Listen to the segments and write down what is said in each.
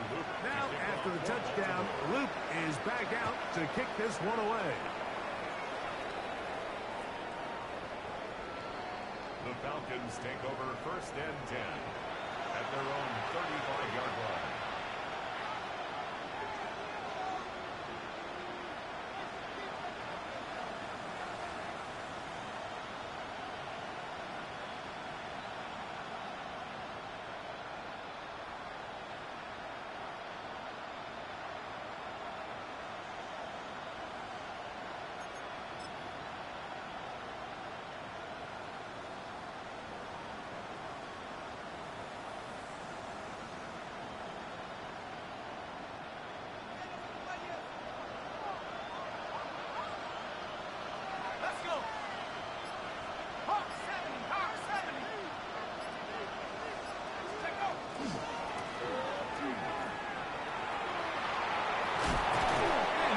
Now, after the touchdown, Luke is back out to kick this one away. The Falcons take over 1st and 10 at their own 35-yard line.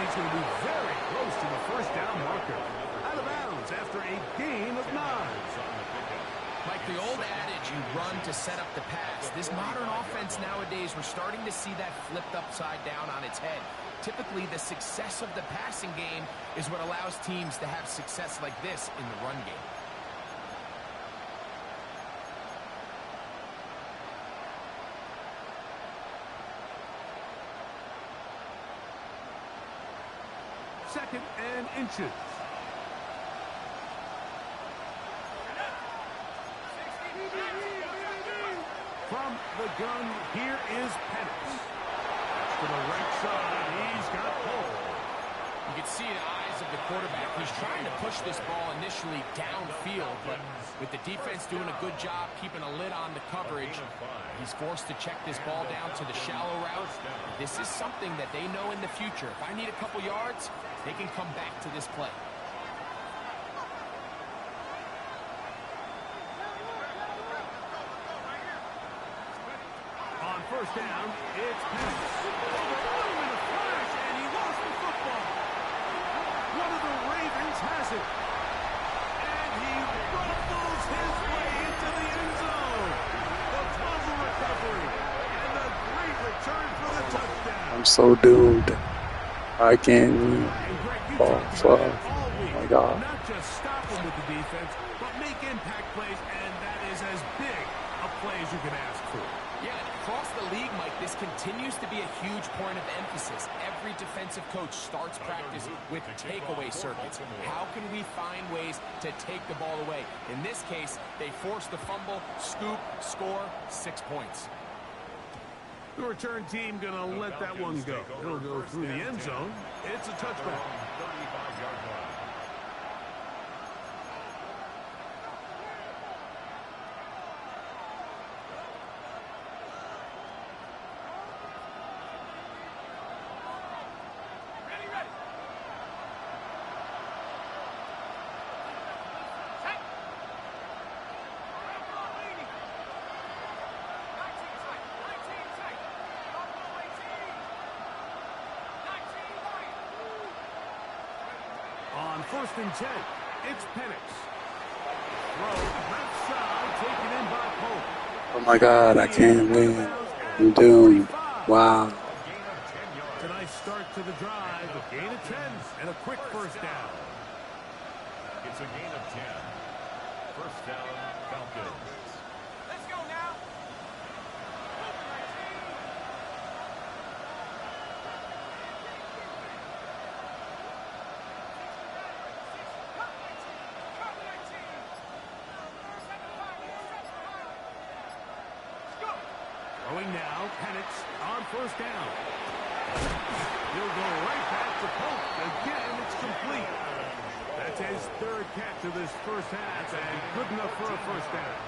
He's going to be very close to the first down marker. Out of bounds after a gain of 9. Like the old adage, you run to set up the pass. This modern offense nowadays, we're starting to see that flipped upside down on its head. Typically, the success of the passing game is what allows teams to have success like this in the run game. Second and inches. From the gun, here is Penix. To the right side, he's got Cole. You can see the eyes of the quarterback. He's trying to push this ball initially downfield, but with the defense doing a good job keeping a lid on the coverage, he's forced to check this ball down to the shallow route. This is something that they know in the future. If I need a couple yards, they can come back to this play. On first down, it's Penix. In a flash, and he lost the football. One of the Ravens has it. And he ruffles his way into the end zone. The fumble recovery. And a great return for the touchdown. I'm so doomed. I can't win. Oh, fuck. Oh, my God. Not just stop him with the defense, but make impact plays, and that is as big a play as you can ask for. Yeah, and across the league, Mike, this continues to be a huge point of emphasis. Every defensive coach starts practice with takeaway circuits. How can we find ways to take the ball away? In this case, they force the fumble, scoop, score, 6 points. The return team going to let that one go. It'll go through the end zone. It's a touchdown. 35-yard line. On 1st and 10, it's Penix. Throw left side, taken in by Pope. Oh my God, I can't win. I'm doomed. Wow. Tonight's start to the drive, a gain of 10 and a quick first down. It's a gain of 10. First down, Falcons. Let's go now. Throwing now, Penix on first down. He'll go right back to Pope. Again, it's complete. That's his 3rd catch of this first half, and good enough for a first down.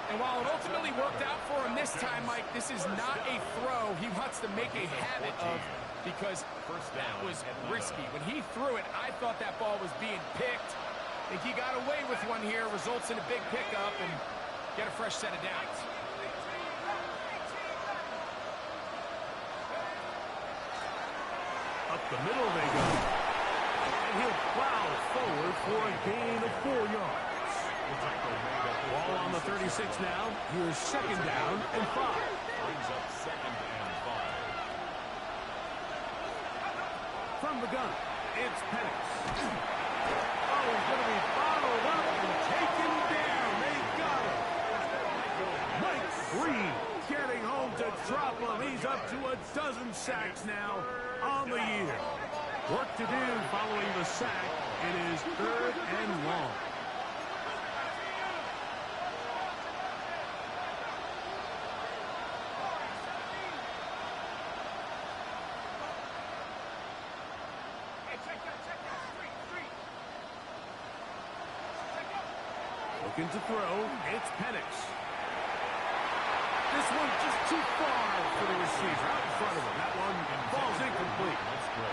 And while it ultimately worked out for him this time, Mike, this is not a throw he wants to make a habit of, because that was risky. When he threw it, I thought that ball was being picked. I think he got away with one here, results in a big pickup, and get a fresh set of downs. Up the middle they go. And he'll plow forward for a gain of 4 yards. Ball on the 36 now. Here's 2nd down and 5. Brings up 2nd and 5. from the gun. It's Penix. Oh, he's going to be bottled up and taken down. They got him. Mike Green getting home to drop him. He's up to a dozen sacks now on the year. Work to do following the sack. It is 3rd and long. Looking to throw, it's Penix. This one just too far for the receiver, out in front of him. That one falls incomplete.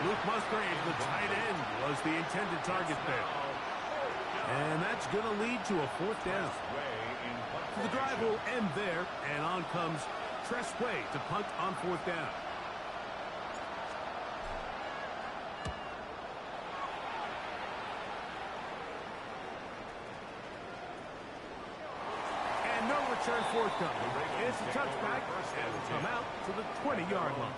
Luke Musgrave, the tight end, was the intended target there. And that's going to lead to a 4th down. So the drive will end there, and on comes Tressway to punt on 4th down. Return forthcoming. It's a touchback, and will come out to the 20-yard line.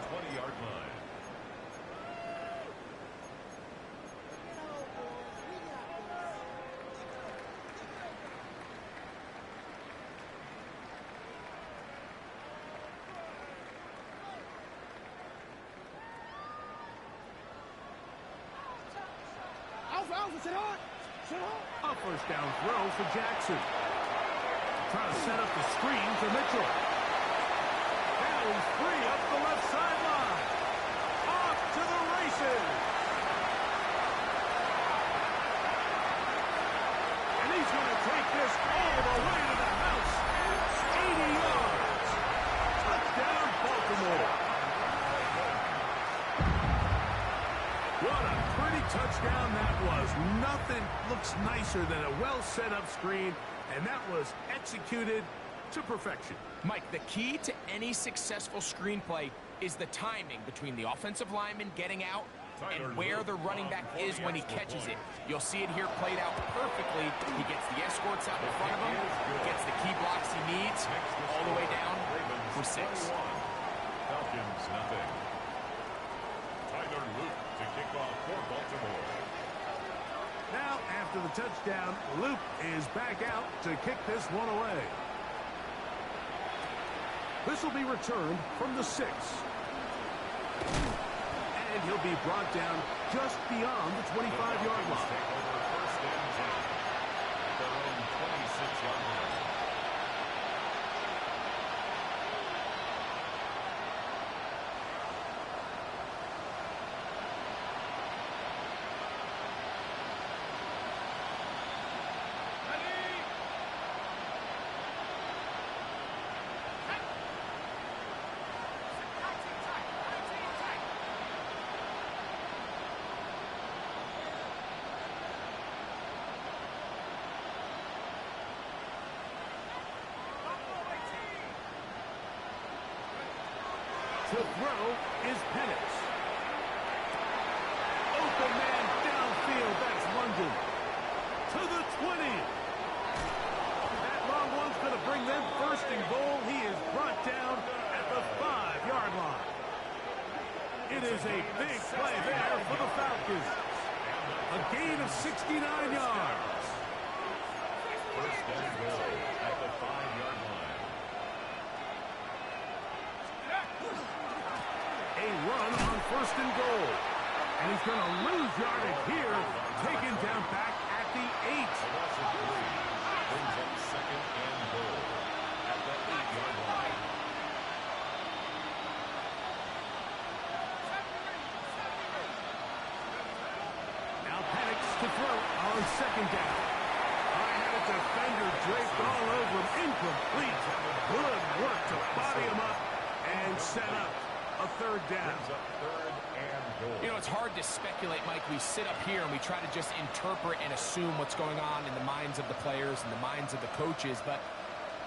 A 1st down throw for Jackson. Trying to set up the screen to Mitchell. Now he's free up the left sideline. Off to the races. And he's going to take this all the way to the house. 80 yards. Touchdown, Baltimore. What a pretty touchdown that was. Nothing looks nicer than a well-set-up screen. And that was executed to perfection. Mike, the key to any successful screenplay is the timing between the offensive lineman getting out and where the running back is when he catches it. You'll see it here played out perfectly. He gets the escorts out in front of him, he gets the key blocks he needs, all the way down for 6. Falcons nothing. Tyler Luke to kick off for Baltimore. Now, after the touchdown, Luke is back out to kick this one away. This will be returned from the 6. And he'll be brought down just beyond the 25-yard line. Take over 1st and 10 at their own 26-yard line. To throw is Penix. Open man downfield. That's London. To the 20. That long one's going to bring them 1st and goal. He is brought down at the 5-yard line. It is a big play there for the Falcons. A gain of 69 yards. 1st and goal at the 5-yard line. A run on 1st and goal. And he's going to lose yardage here. Taken down back at the 8. Brings up 2nd and goal at the 8-yard line. Now Penix to throw on 2nd down. I had a defender draped all over him. Incomplete. Good work to body him up and set up a 3rd down. Brings up 3rd and goal. You know, it's hard to speculate, Mike. We sit up here and we try to just interpret and assume what's going on in the minds of the players and the minds of the coaches, but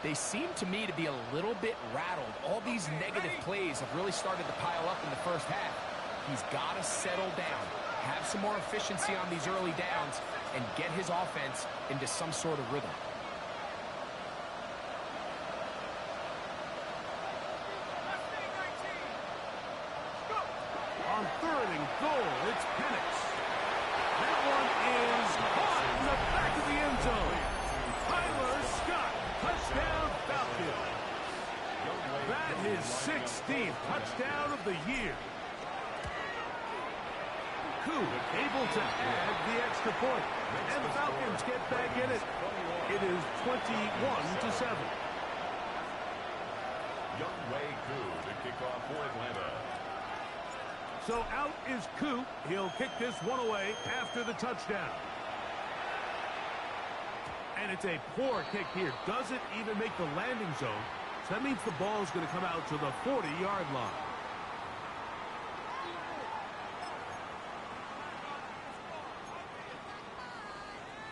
they seem to me to be a little bit rattled. All these negative plays have really started to pile up in the 1st half. He's got to settle down, have some more efficiency on these early downs, and get his offense into some sort of rhythm. On on 3rd and goal. It's Penix. That one is caught in the back of the end zone. Tyler Scott, touchdown Falcons. That is 16th touchdown of the year. Koo able to add the extra point. And the Falcons get back in it. It is 21-7. Younghoe Koo to kick off for Atlanta. So out is Koo. He'll kick this one away after the touchdown. And it's a poor kick here. Doesn't even make the landing zone. So that means the ball is going to come out to the 40-yard line.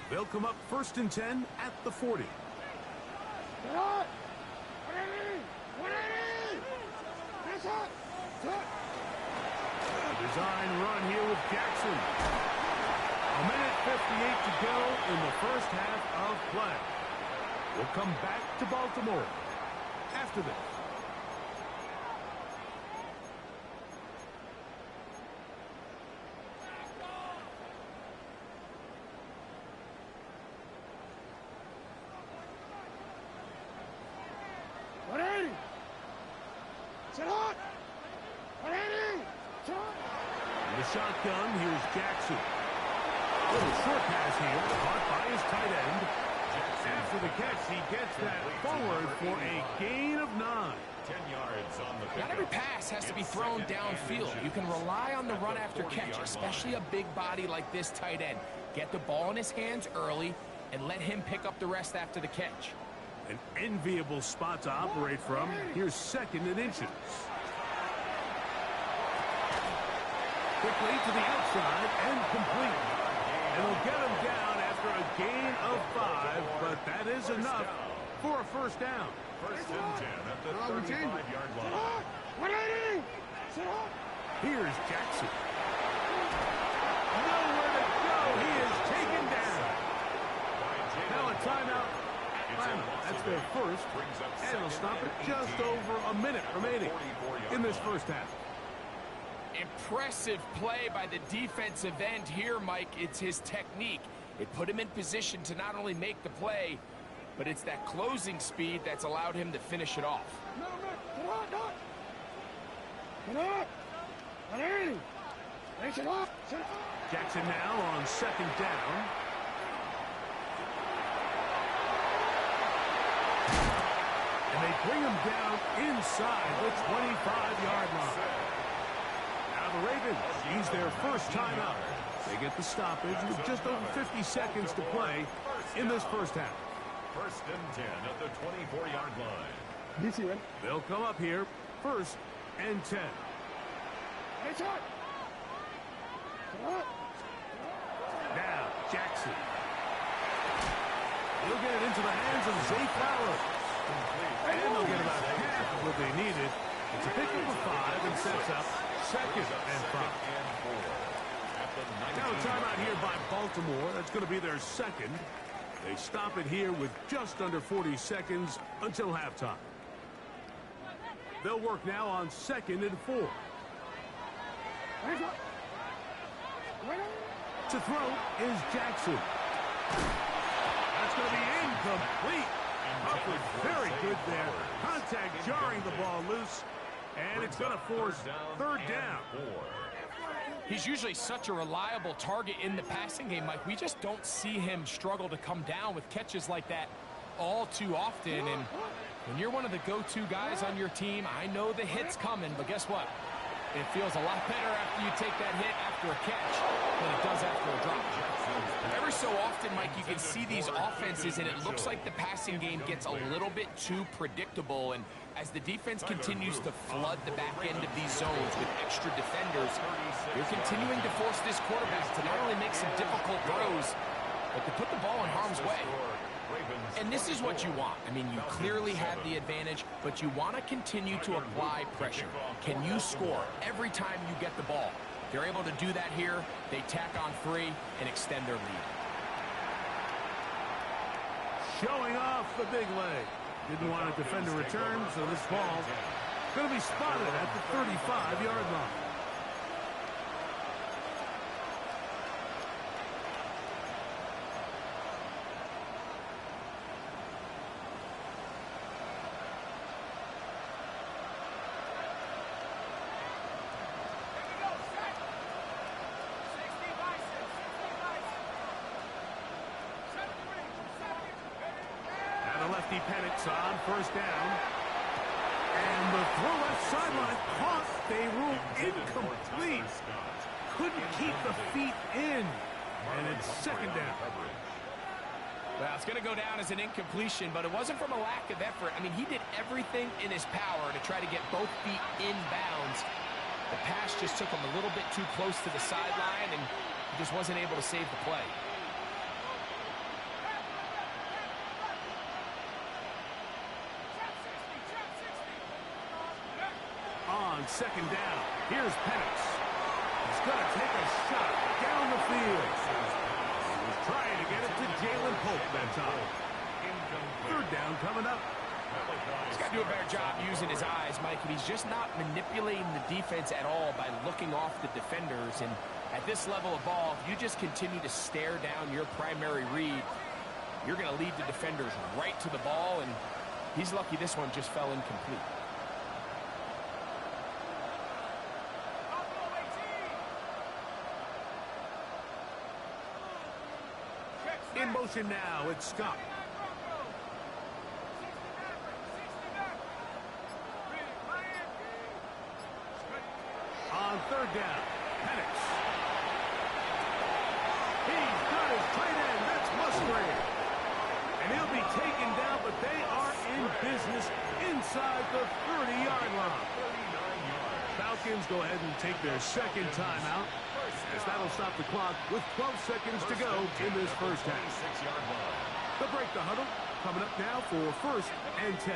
They'll come up 1st and 10 at the 40. Design run here with Jackson. 1:58 to go in the first half of play. We'll come back to Baltimore after this. The shotgun, here's Jackson. Little short pass here, caught by his tight end. After the catch, he gets that forward for a gain of 9. 10 yards on the pickup. Not every pass has to be thrown downfield. You can rely on the run after catch, especially a big body like this tight end. Get the ball in his hands early and let him pick up the rest after the catch. An enviable spot to operate from. Here's 2nd and inches. Quickly to the outside and complete. And they'll get him down after a gain of 5, but that is enough for a first down. 1st and 10 at the 35-yard line. Here's Jackson. Nowhere to go. He is taken down. Now a timeout. That's their first. And they'll stop it just over a minute remaining in this first half. Impressive play by the defensive end here, Mike. It's his technique. It put him in position to not only make the play, but it's that closing speed that's allowed him to finish it off. Jackson now on 2nd down. And they bring him down inside the 25-yard line. The Ravens use their first timeout. They get the stoppage with just over 50 seconds to play in this first half. 1st and 10 at the 24-yard line. They'll come up here 1st and 10. Now Jackson. He'll get it into the hands of Zay Flowers. And they'll get about half of what they needed. It's a pickup of 5 and sets up 2nd and 5. Now a timeout here by Baltimore. That's going to be their 2nd. They stop it here with just under 40 seconds until halftime. They'll work now on 2nd and 4. To throw is Jackson. That's going to be incomplete. Hufford very good there. Contact jarring the ball loose. And it's going to force 3rd down. He's usually such a reliable target in the passing game, Mike. We just don't see him struggle to come down with catches like that all too often. And when you're one of the go-to guys on your team, I know the hit's coming, but guess what? It feels a lot better after you take that hit after a catch than it does after a drop. Every so often, Mike, you can see these offenses, and it looks like the passing game gets a little bit too predictable. And as the defense continues to flood the back end of these zones with extra defenders, you're continuing to force this quarterback to not only make some difficult throws, but to put the ball in harm's way. And this is what you want. I mean, you clearly have the advantage, but you want to continue to apply pressure. Can you score every time you get the ball? They're able to do that here. They tack on 3 and extend their lead. Showing off the big leg. Didn't want to defend a return, so this ball going to be spotted at the 35-yard line. safety Penix on first down. And the throw left sideline caught. They rule incomplete. Couldn't keep the feet in. And it's second down. Well, it's going to go down as an incompletion, but it wasn't from a lack of effort. I mean, he did everything in his power to try to get both feet in bounds. The pass just took him a little bit too close to the sideline, and he just wasn't able to save the play. On second down, here's Penix. He's going to take a shot down the field. He was trying to get it to Jalen Pope that time. Third down coming up. He's got to do a better job using his eyes, Mike, and he's just not manipulating the defense at all by looking off the defenders. And at this level of ball, if you just continue to stare down your primary read, you're going to lead the defenders right to the ball, and he's lucky this one just fell incomplete. In motion now, it's Scott. On third down, Penix. He's got his tight end. That's Musgrave. And he'll be taken down, but they are in business inside the 30-yard line. Falcons go ahead and take their second timeout, as that'll stop the clock with 12 seconds to go in this first half. They'll break the huddle. Coming up now for first and 10.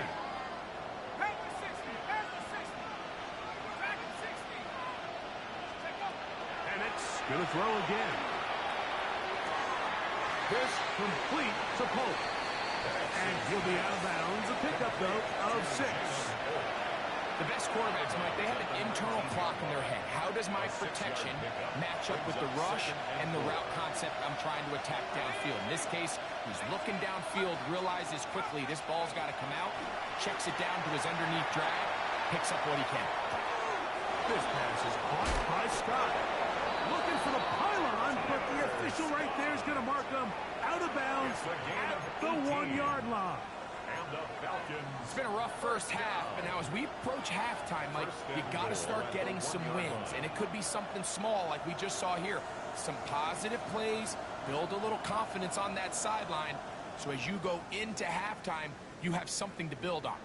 Going to throw again. This complete to Pope. And he'll be out of bounds. A pickup, though, of 6. The best quarterbacks, Mike, they have an internal clock in their head. How does my protection match up with the rush and the route concept I'm trying to attack downfield? In this case, he's looking downfield, realizes quickly this ball's got to come out, checks it down to his underneath drag, picks up what he can. This pass is caught by Scott. Looking for the pylon, but the official right there is going to mark him out of bounds at the 1-yard line. It's been a rough first half, but now as we approach halftime, Mike, you got to start getting some wins, and it could be something small like we just saw here. Some positive plays, build a little confidence on that sideline, so as you go into halftime, you have something to build on.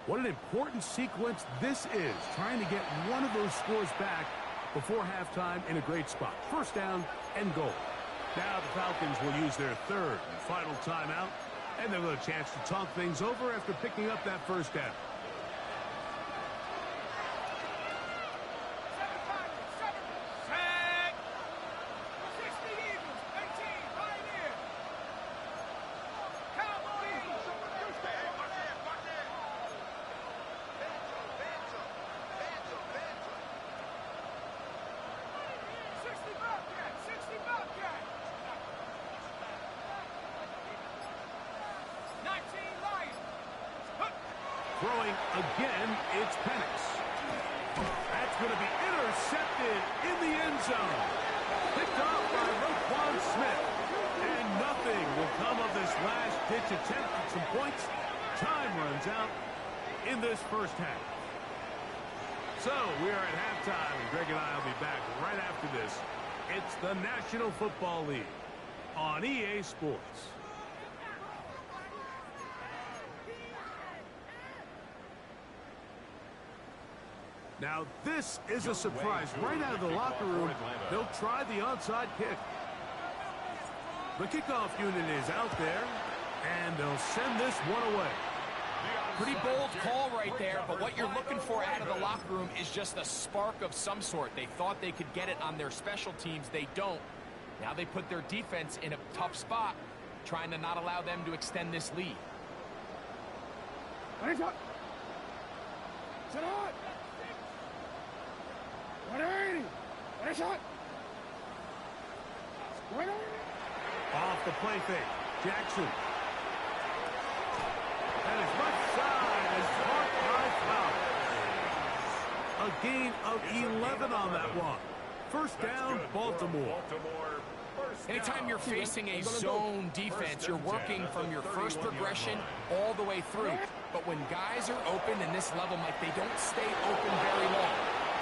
What an important sequence this is, trying to get one of those scores back before halftime in a great spot. First down and goal. Now the Falcons will use their third and final timeout, and they'll have a chance to talk things over after picking up that first down. Throwing again, it's Penix. That's going to be intercepted in the end zone. Picked off by Roquan Smith. And nothing will come of this last-ditch attempt at some points. Time runs out in this first half. So we are at halftime, and Greg and I will be back right after this. It's the National Football League on EA Sports. Now, this is a surprise. Right out of the locker room, they'll try the onside kick. The kickoff unit is out there, and they'll send this one away. Pretty bold call right there, but what you're looking for out of the locker room is just a spark of some sort. They thought they could get it on their special teams. They don't. Now they put their defense in a tough spot, trying to not allow them to extend this lead. Off the play fake, Jackson. And as much side as caught by Fowler. A gain of 11 on that one. First down, Baltimore. Anytime you're facing a zone defense, you're working from your first progression all the way through. But when guys are open in this level, Mike, they don't stay open very long.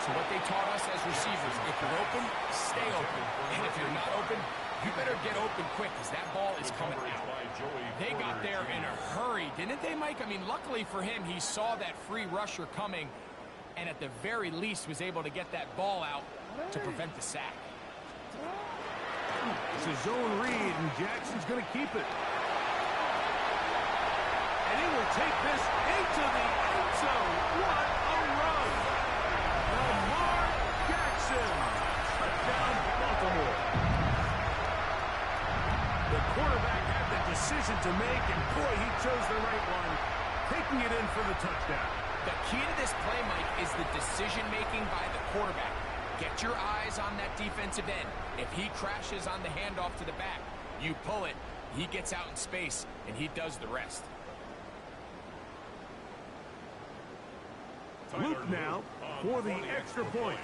So what they taught us as receivers, if you're open, stay open. And if you're not open, you better get open quick because that ball is coming out. They got there in a hurry, didn't they, Mike? I mean, luckily for him, he saw that free rusher coming and at the very least was able to get that ball out to prevent the sack. It's a zone read, and Jackson's going to keep it. And he will take this into the end zone. What a run! Lamar Jackson. Touchdown, Baltimore. The quarterback had the decision to make, and boy, he chose the right one, taking it in for the touchdown. The key to this play, Mike, is the decision-making by the quarterback. Get your eyes on that defensive end. If he crashes on the handoff to the back, you pull it, he gets out in space, and he does the rest. Luke now for the extra point.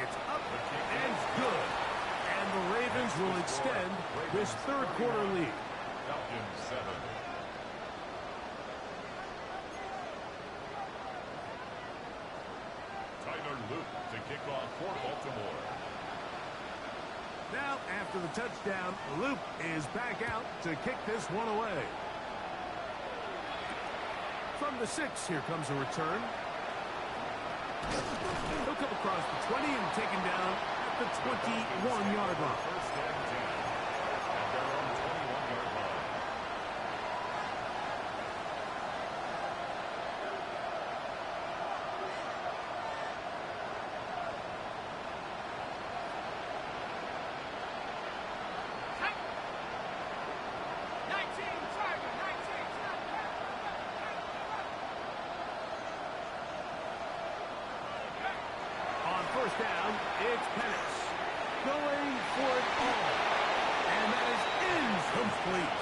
It's up and good. And the Ravens will extend this third quarter lead. Falcons 7. Luke to kick off for Baltimore. Now, after the touchdown, Luke is back out to kick this one away. From the 6, here comes a return. He'll come across the 20 and taken down at the 21-yard line. First and 10 at their own 21-yard line. First down, it's Penix going for it all. And that is incomplete.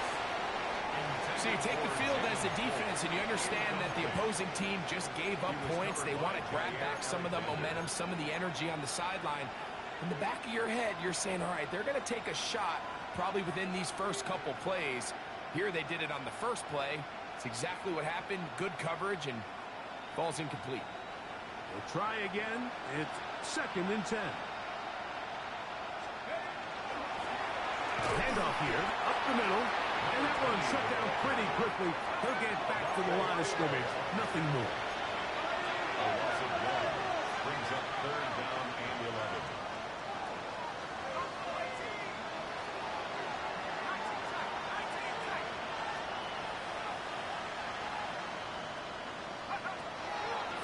So you take the field as a defense and you understand that the opposing team just gave up points. They want to grab back some of the momentum, some of the energy on the sideline. In the back of your head, you're saying, all right, they're going to take a shot probably within these first couple plays. Here they did it on the first play. It's exactly what happened. Good coverage and ball's incomplete. We'll try again. It's second and 10. Handoff here, up the middle. And that one shut down pretty quickly. He'll get back to the line of scrimmage. Nothing more. A loss of 1 brings up third down and 11.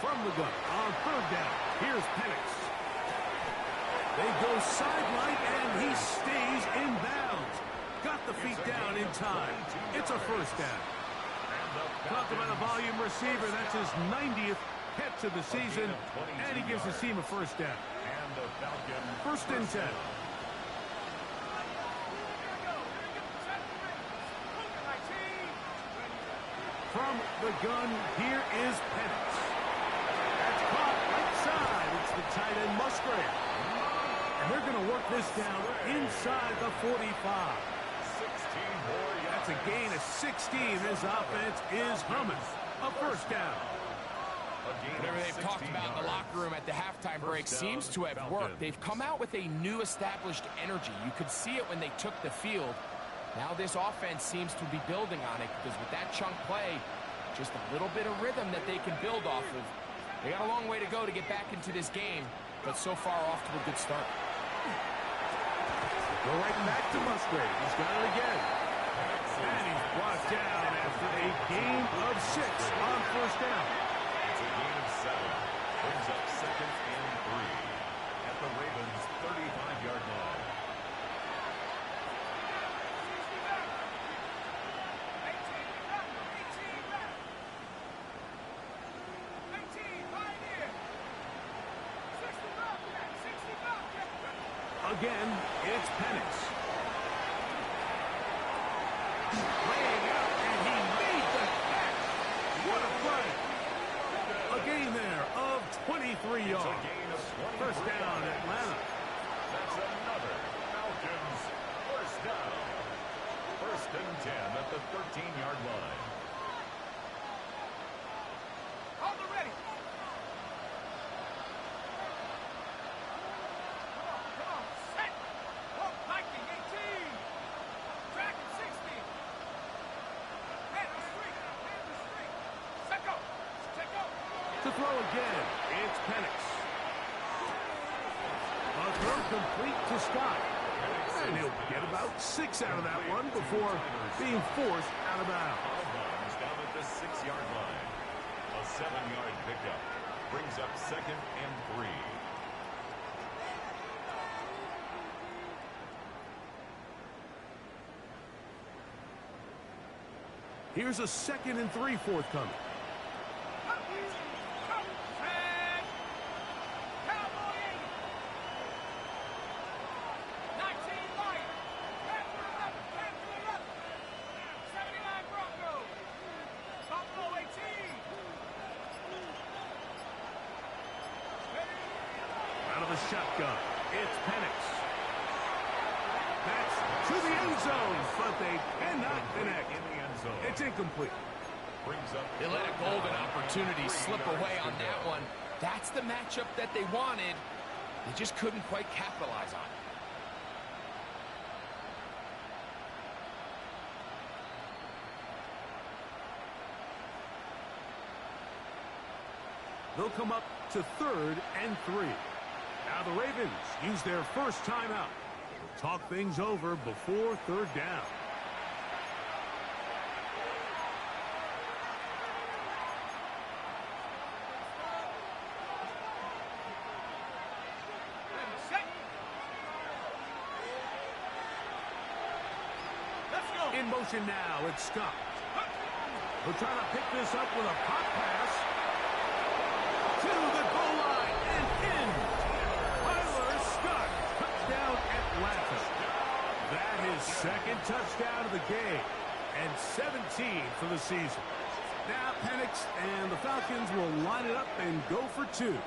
From the gun on third down. Here's Penix. They go sideline, and he stays in bounds. Got the feet down in time. It's a first down. Talk about a volume receiver. That's his 90th catch of the season, and he gives his team a first down. And the Falcons First and 10. From the gun, here is Penix. That's caught right side. It's the tight end Musgrave. And they're going to work this down inside the 45. 16 more yards. That's a gain of 16. This offense is humming. A first down. Whatever they've talked about in the locker room at the halftime break seems to have worked. They've come out with a new established energy. You could see it when they took the field. Now this offense seems to be building on it because with that chunk play, just a little bit of rhythm that they can build off of. They got a long way to go to get back into this game, but so far off to a good start. Go right back to Musgrave. He's got it again. And he's brought down after a gain of 6 on first down. It's a gain of 7. Brings up second and 3 at the Ravens' 35-yard line. Again, it's Penix. Laying out, and he made the catch. What a play. A gain there of 23 yards. First down, Atlanta. That's another Falcons first down. First and 10 at the 13-yard line. Hold it ready. Come on, set. Walk Viking 18. Dragon 60. Hand the streak. Set go. Set go. To throw again, it's Penix. A throw complete to Scott. And he'll get about 6 out of that one before being forced out of bounds. Out of bounds down at the 6-yard line. A 7-yard pickup brings up second and 3. Here's a 2nd and 3 forthcoming. Out of the shotgun, it's Penix. That's to the end zone, but they cannot connect. In the end zone. It's incomplete. Brings up They let a golden opportunity slip away on that one. That's the matchup that they wanted. They just couldn't quite capitalize on it. They'll come up to 3rd and 3. Now the Ravens use their first timeout. They'll talk things over before 3rd down. In motion now, it's Scott. We're trying to pick this up with a pop pass. To the goal line and in. Tyler Scott, touchdown Atlanta. That is 2nd touchdown of the game and 17 for the season. Now Penix and the Falcons will line it up and go for 2. The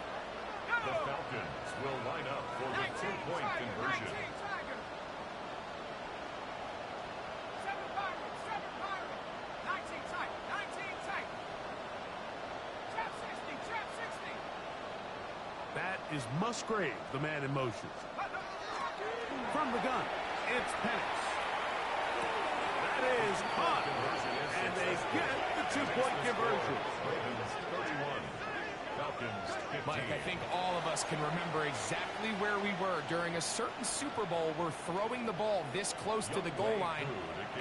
Falcons will line up for the 2-point conversion. That is Musgrave, the man in motion. From the gun, it's Penix. That is caught. And they get the 2-point conversion. Ravens 31. Falcons 15. Mike, I think all of us can remember exactly where we were during a certain Super Bowl where throwing the ball this close to the goal line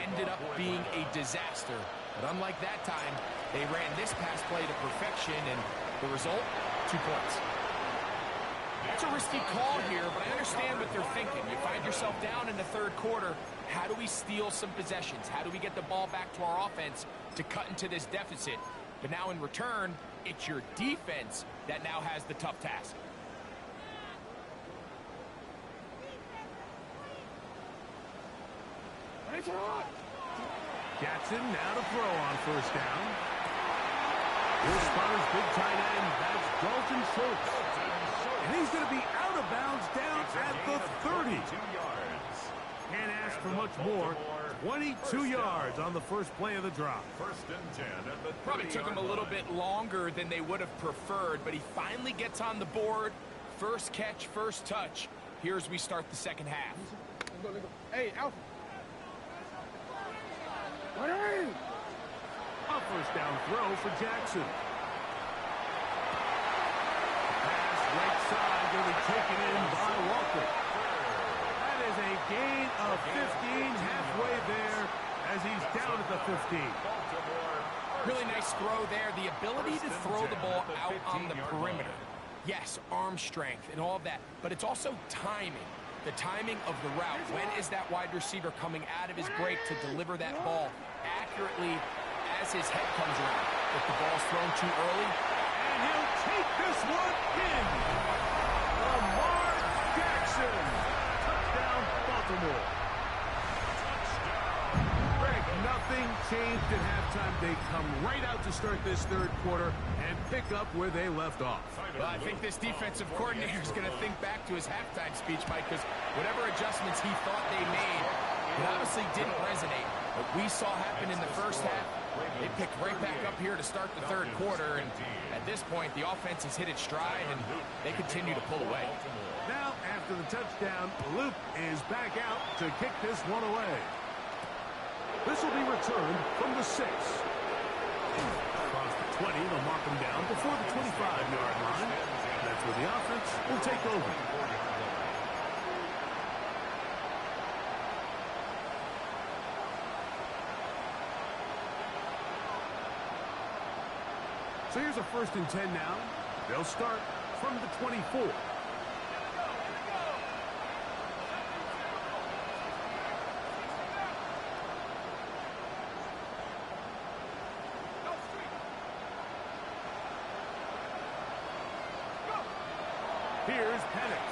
ended up being a disaster. But unlike that time, they ran this pass play to perfection, and the result, 2 points. That's a risky call here, but I understand what they're thinking. You find yourself down in the 3rd quarter. How do we steal some possessions? How do we get the ball back to our offense to cut into this deficit? But now in return, it's your defense that now has the tough task. Jackson now to throw on 1st down. Here's Spotter's big tight end. That's Dalton Schultz. And he's going to be out of bounds down at the 30. Can't ask for much more. 22 yards on the first play of the drop. First and 10 at the Probably took him a little bit longer than they would have preferred, but he finally gets on the board. First catch, first touch. Here as we start the 2nd half. Hey, Alpha. A 1st down throw for Jackson. Pass right side will be taken in by Walker. That is a gain of 15 halfway there as he's down at the 15. Really nice throw there. The ability to throw the ball out on the perimeter. Yes, arm strength and all of that, but it's also timing. The timing of the route. When is that wide receiver coming out of his break to deliver that ball accurately as his head comes around? If the ball's thrown too early, And he'll take this one in. Lamar Jackson. Touchdown, Baltimore. Greg, Nothing changed at halftime. They come right out to start this third quarter and pick up where they left off. Well, I think this defensive coordinator is going to think back to his halftime speech, Mike, because whatever adjustments he thought they made, it obviously didn't resonate. What we saw happen in the first half, they picked right back up here to start the third quarter, and at this point, the offense has hit its stride, and they continue to pull away. Now, after the touchdown, Luke is back out to kick this one away. This will be returned from the 6. Across the 20, they'll mark him down before the 25-yard line. That's where the offense will take over. So here's a 1st and 10 now. They'll start from the 24. Here's Penix.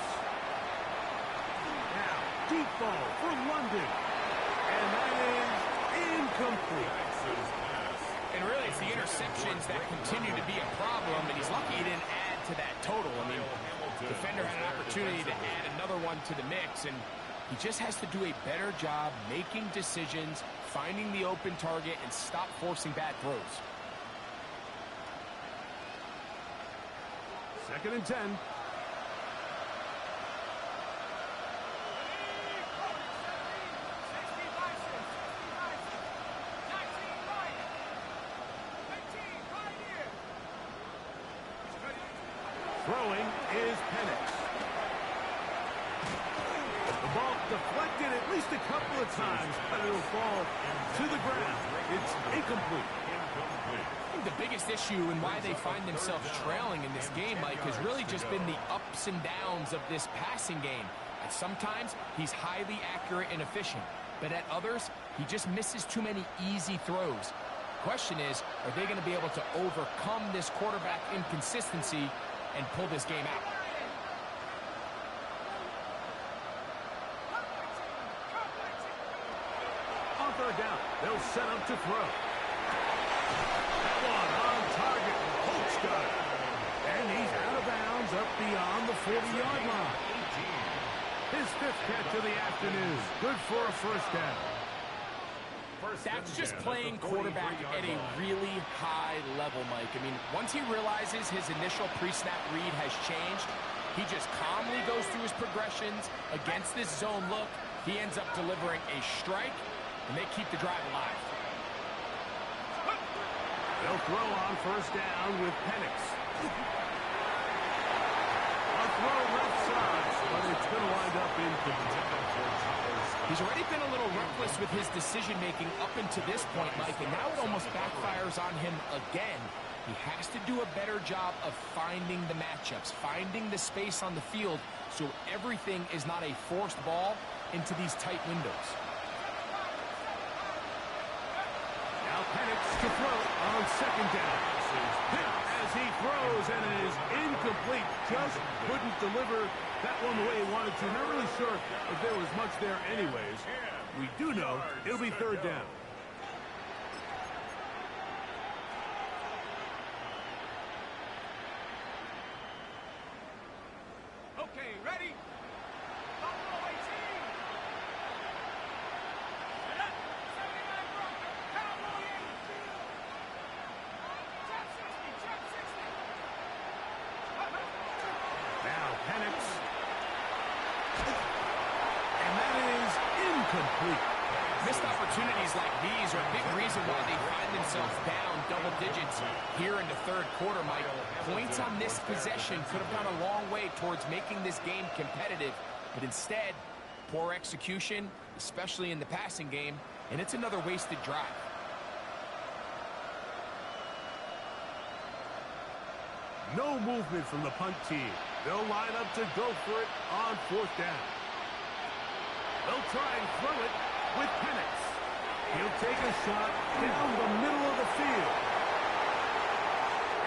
Now, deep ball for London. And that is incomplete. And really, it's the interceptions that continue to be a problem, and he's lucky he didn't add to that total. I mean, the defender had an opportunity to add another one to the mix, and he just has to do a better job making decisions, finding the open target, and stop forcing bad throws. 2nd and 10. Throwing is Penix. The ball deflected at least a couple of times, but it'll fall to the ground. It's incomplete. I think the biggest issue and why they find themselves trailing in this game, Mike, has really just been the ups and downs of this passing game. And sometimes he's highly accurate and efficient, but at others, he just misses too many easy throws. Question is, are they going to be able to overcome this quarterback inconsistency and pull this game out? On 3rd down, they'll set up to throw. That one on target. Holtz got it. And he's out of bounds up beyond the 40-yard line. His 5th catch of the afternoon. Good for a 1st down. That's just playing quarterback at a really high level, Mike. I mean, once he realizes his initial pre-snap read has changed, he just calmly goes through his progressions against this zone look. He ends up delivering a strike, and they keep the drive alive. They'll throw on 1st down with Penix. A throw left side, but it's going to wind up incomplete. He's already been a little reckless with his decision-making up until this point, Mike, and now it almost backfires on him again. He has to do a better job of finding the matchups, finding the space on the field, so everything is not a forced ball into these tight windows. Now Penix to throw on 2nd down. Hit as he throws, and it is incomplete. Just couldn't deliver that one the way he wanted to. Not really sure if there was much there anyways. We do know it'll be 3rd down. Okay, ready? Buffalo 18. Set up. 79 Bronco. Cowboy 8. Trap 60. Trap 60. Now Penix. And that is incomplete. Missed opportunities like these are a big reason why they find themselves down double digits here in the 3rd quarter, Mike. Points on this possession could have gone a long way towards making this game competitive, but instead, poor execution, especially in the passing game, and it's another wasted drive. No movement from the punt team. They'll line up to go for it on 4th down. They'll try and throw it with Penix. He'll take a shot down the middle of the field.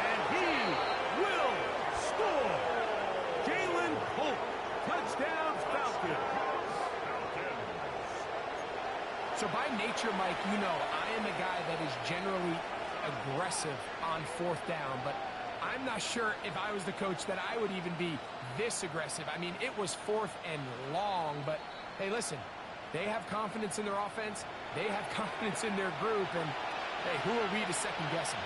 And he will score. Jalen Holt. Touchdown, Falcons. So by nature, Mike, you know, I am a guy that is generally aggressive on 4th down, but I'm not sure if I was the coach that I would even be this aggressive. I mean, it was 4th and long, but hey, listen, they have confidence in their offense. They have confidence in their group, and hey, who are we to second guess them?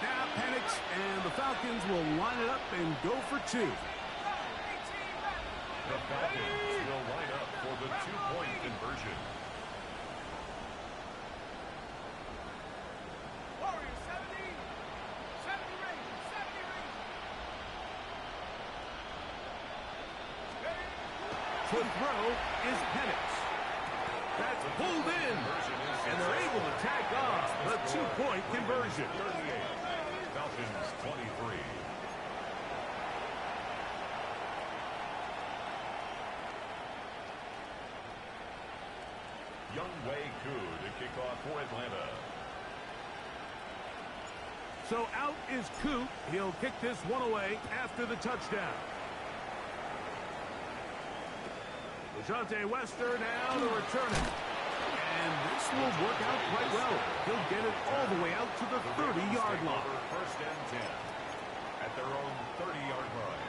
Now Penix and the Falcons will line it up and go for 2. The Falcons will line up for the 2-point conversion. Warriors 70. 70 Rangers. 70 Rangers. To throw is Penix. That's pulled in, and they're able to tack on the 2-point conversion. 38. Falcons 23. Younghoe Koo to kick off for Atlanta. So out is Coop. He'll kick this one away after the touchdown. DeJounte Wester now to return it. And this will work out quite well. He'll get it all the way out to the 30-yard line. First and 10 at their own 30-yard line.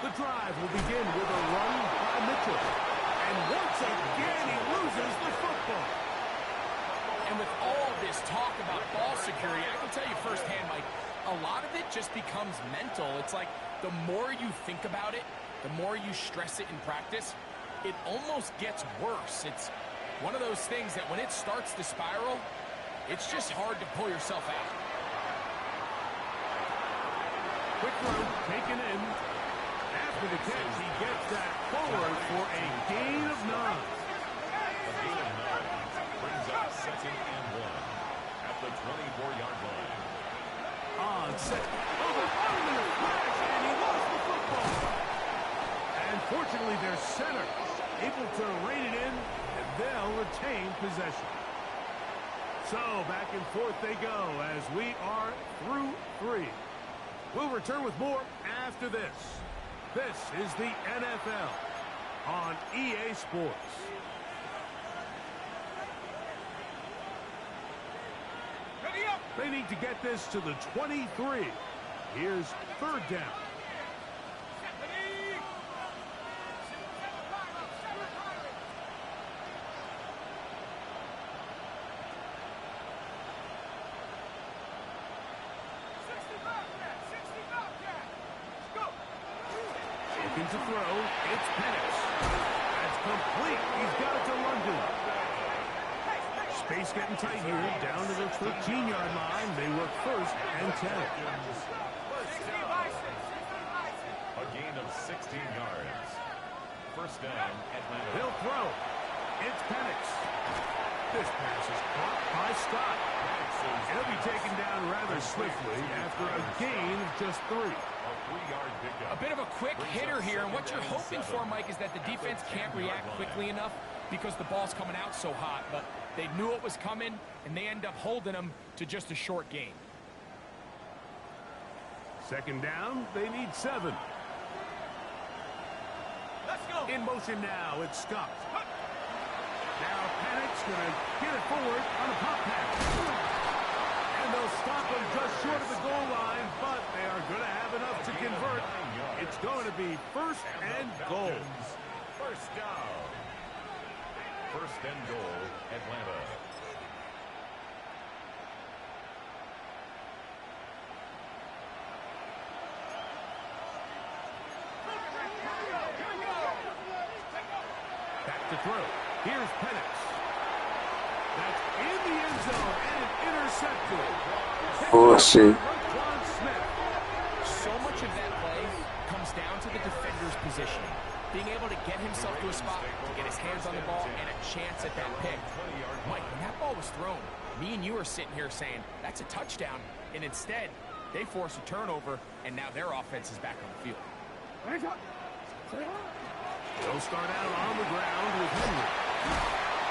The drive will begin with a run by Mitchell. And once again, he loses the football. And with all this talk about ball security, I can tell you firsthand, Mike, a lot of it just becomes mental. It's like the more you think about it, the more you stress it in practice, it almost gets worse. It's one of those things that when it starts to spiral, it's just hard to pull yourself out. Quick throw taken in. After the catch, he gets that forward for a gain of 9. A gain of 9 brings up 2nd and 1 at the 24-yard line. On set. Oh, the bottom in a flash, and he lost the football. And fortunately, their center able to rein it in, and they'll retain possession. So back and forth they go as we are through 3. We'll return with more after this. This is the NFL on EA Sports. Ready up. They need to get this to the 23. Here's 3rd down. Looking to throw, it's Penix. That's complete. He's got it to London. Space getting tight here, down to the 13-yard line. They work 1st and 10. A gain of 16 yards. First down, Atlanta. He'll throw. It's Penix. This pass is caught by Scott. He'll be taken down rather swiftly after a gain of just 3. A bit of a quick hitter here, and what you're hoping for, Mike, is that the defense can't react quickly enough because the ball's coming out so hot, but they knew it was coming, and they end up holding them to just a short gain. 2nd down, they need 7. Let's go. In motion now, it's Scott. Now Penix gonna get it forward on a pop pass. And they'll stop him just short of the goal line, but they are going to have enough to convert. It's going to be 1st and goal. First down. 1st and goal, Atlanta. Back to throw. Here's Penix. That's in the end zone and intercepted. Bullshit. So much of that play comes down to the defender's positioning. Being able to get himself to a spot, to get his hands on the ball, and a chance at that pick. Mike, when that ball was thrown, me and you are sitting here saying, that's a touchdown. And instead, they force a turnover, and now their offense is back on the field. They'll start out on the ground with Henry.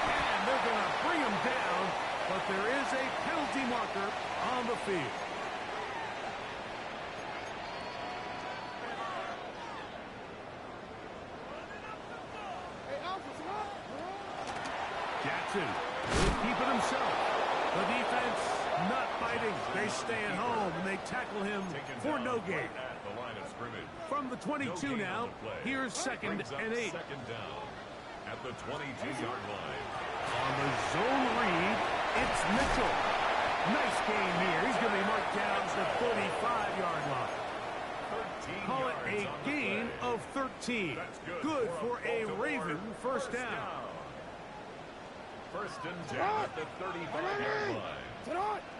And they're going to bring him down, but there is a penalty marker on the field. Jackson will keep it himself. The defense not fighting. They stay at home, and they tackle him for no gain. From the 22 now, here's 2nd and 8. Second down at the 22-yard line. On the zone read, it's Mitchell. Nice game here. He's going to be marked down to the 35-yard line. Call it a gain of 13. Good for a Raven first down. First and 10 at the 35-yard line.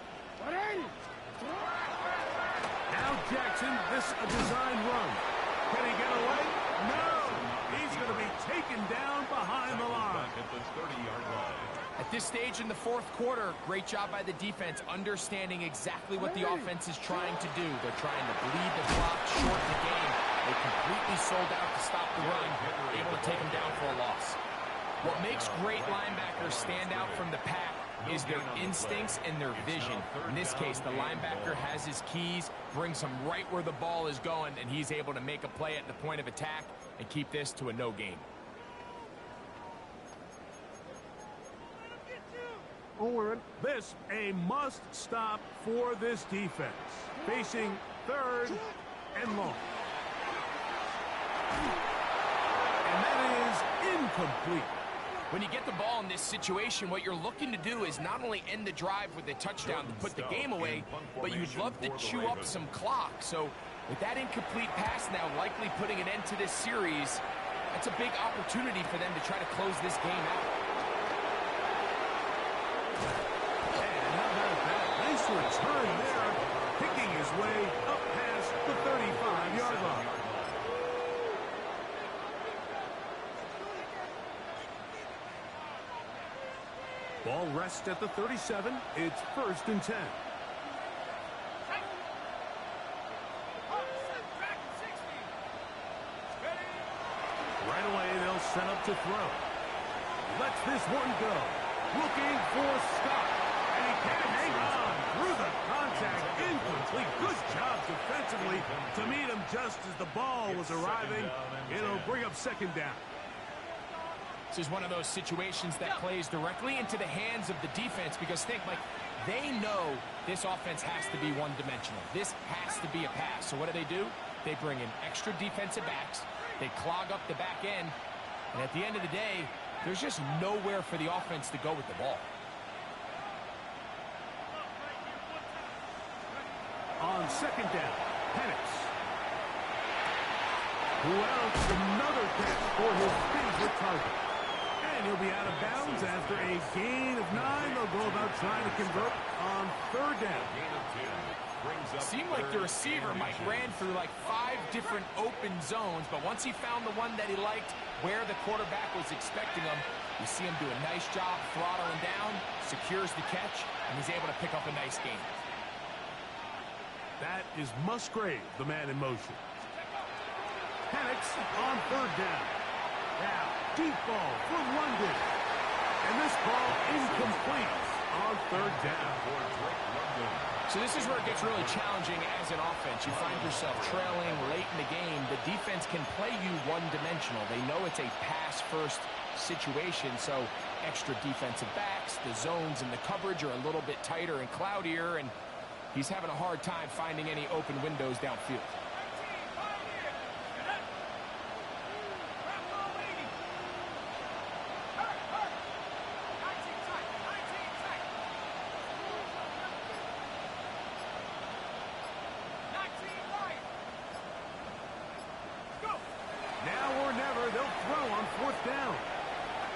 Now Jackson, this a design run. Can he get away? No! He's going to be taken down behind the line. At the 30-yard line. At this stage in the fourth quarter, great job by the defense, understanding exactly what the offense is trying to do. They're trying to bleed the clock, short the game. They completely sold out to stop the run, able to take them down for a loss. What makes great linebackers stand out from the pack is their instincts and their vision. In this case, the linebacker has his keys, brings him right where the ball is going, and he's able to make a play at the point of attack and keep this to a no gain. This a must stop for this defense. Facing 3rd and long. And that is incomplete. When you get the ball in this situation, what you're looking to do is not only end the drive with a touchdown to put the game away, but you'd love to chew up some clock. So with that incomplete pass now likely putting an end to this series, that's a big opportunity for them to try to close this game out. And how about that? Nice return there, picking his way up past the 35-yard line. Ball rests at the 37. It's 1st and 10. Right away, they'll set up to throw. Lets this one go. Looking for Scott. And he can't hang on through the contact. Incomplete. Good job defensively to meet him just as the ball was arriving. It'll bring up 2nd down. This is one of those situations that plays directly into the hands of the defense because think, like, they know this offense has to be one-dimensional. This has to be a pass. So what do? They bring in extra defensive backs. They clog up the back end. And at the end of the day, there's just nowhere for the offense to go with the ball. On 2nd down, Penix. Who else? Another catch for his favorite target. And he'll be out of bounds after a gain of 9. They'll go about trying to convert on 3rd down. Seemed like the receiver, Mike, ran through like 5 different open zones, but once he found the one that he liked where the quarterback was expecting him, you see him do a nice job throttling down, secures the catch, and he's able to pick up a nice gain. That is Musgrave, the man in motion. Penix on 3rd down. Now, deep ball for London. And this ball incomplete on 3rd down. So this is where it gets really challenging as an offense. You find yourself trailing late in the game. The defense can play you one-dimensional. They know it's a pass-first situation, so extra defensive backs, the zones and the coverage are a little bit tighter and cloudier, and he's having a hard time finding any open windows downfield.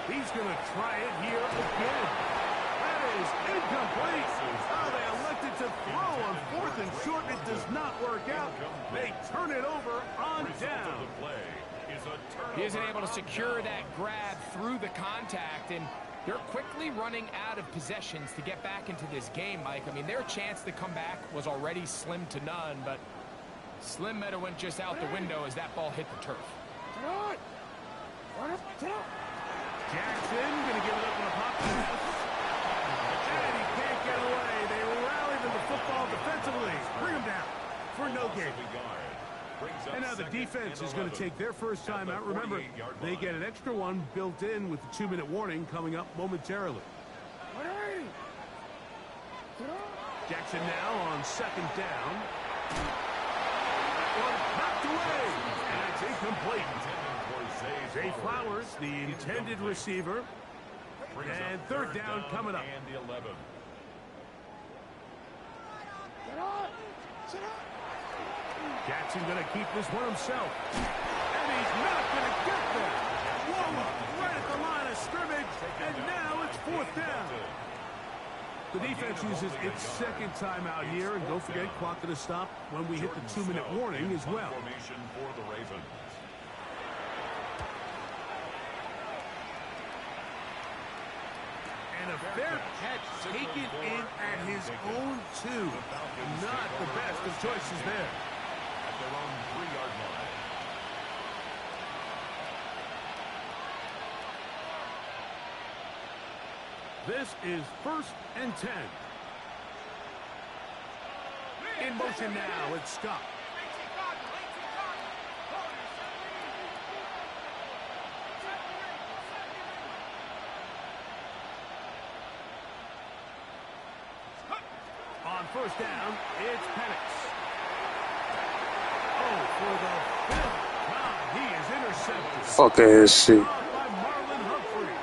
He's going to try it here again. That is incomplete. Oh, they elected to throw on 4th and short. It does not work out. They turn it over on down. He isn't able to secure that grab through the contact, and they're quickly running out of possessions to get back into this game, Mike. I mean, their chance to come back was already slim to none, but slim might have went just out the window as that ball hit the turf. Jackson going to give it up on a pop pass. And he can't get away. They rallied to the football defensively. Bring him down for no gain. And now the defense is going to take their first time out. Remember, they get an extra one built in with the 2-minute warning coming up momentarily. Jackson now on second down. One knocked away. And it's incomplete. Zay Flowers, the intended receiver. And third down coming up. And the 11. Jackson going to keep this one himself. And he's not going to get there. Whoa, right at the line of scrimmage. And now it's fourth down. The defense uses its second timeout here. And don't forget, clock going to stop when we hit the 2-minute warning as well. Formation for the Ravens. And a fair catch taken in at his own 2. Not the best of choices there. At their own 3-yard line. This is 1st and 10. In motion now, it's Scott. On first down, it's Penix. Oh, for the 5th time, he is intercepted. Fuck ass shit. By Marlon Humphrey.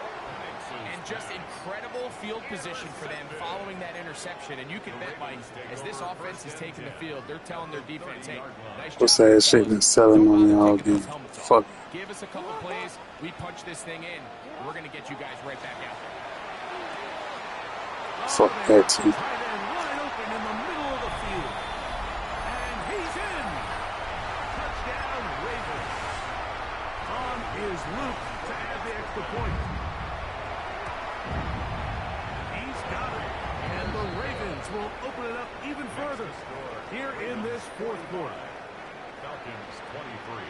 And just incredible field position for them following that interception. And you can bet, Mike, as this offense is taking the field, they're telling their defense, hey, nice What's job. that shit been selling on me all game? Fuck. Give us a couple plays, we punch this thing in, we're going to get you guys right back out there. Fuck that team. Tight end wide open in the middle of the field. And he's in. Touchdown, Ravens. On is Luke to add the extra point. He's got it. And the Ravens will open it up even further here in this fourth quarter. Falcons 23.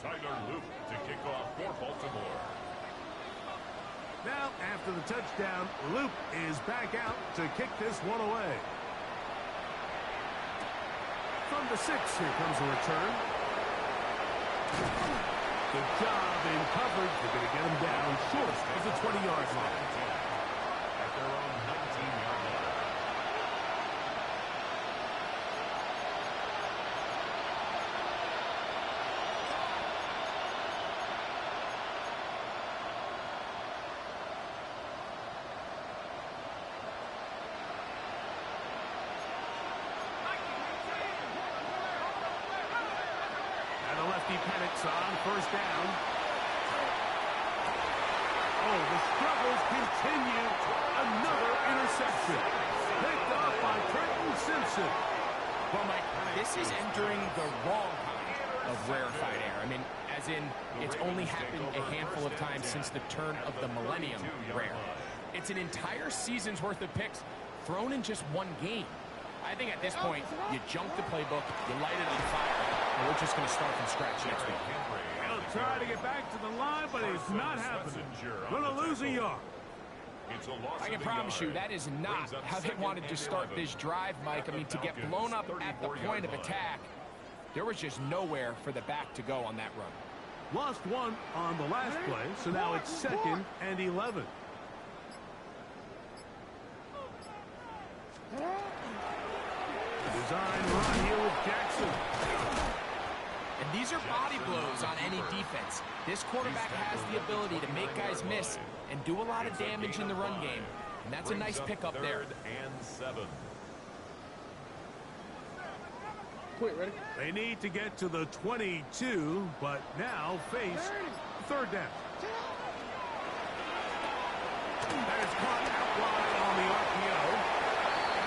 Tyler Luke to kick off for Baltimore. Now, after the touchdown, Luke is back out to kick this one away. From the 6, here comes a return. Good job in coverage. They're going to get him down short of the 20-yard line. At their own 19-yard line. Penix on first down. Oh, the struggles continue. Another interception. Picked off by Trenton Simpson. Well, Mike, this is entering the wrong kind of rarefied air. I mean, as in, it's only happened a handful of times since the turn of the millennium rare. It's an entire season's worth of picks thrown in just one game. I think at this point, you junk the playbook, you light it on fire, and we're just going to start from scratch next week. He'll try to get back to the line, but it's not happening. Going to lose a yard. I can promise you that is not how they wanted to start this drive, Mike. I mean, to get blown up at the point of attack, there was just nowhere for the back to go on that run. Lost one on the last play, so now it's 2nd and 11. Design run here with Jackson. And these are body blows on any defense. This quarterback has the ability to make guys miss and do a lot of damage in the run game. And that's a nice pickup there. 3rd and 7. Ready? They need to get to the 22, but now face 3rd down. That is caught out wide on the RPO.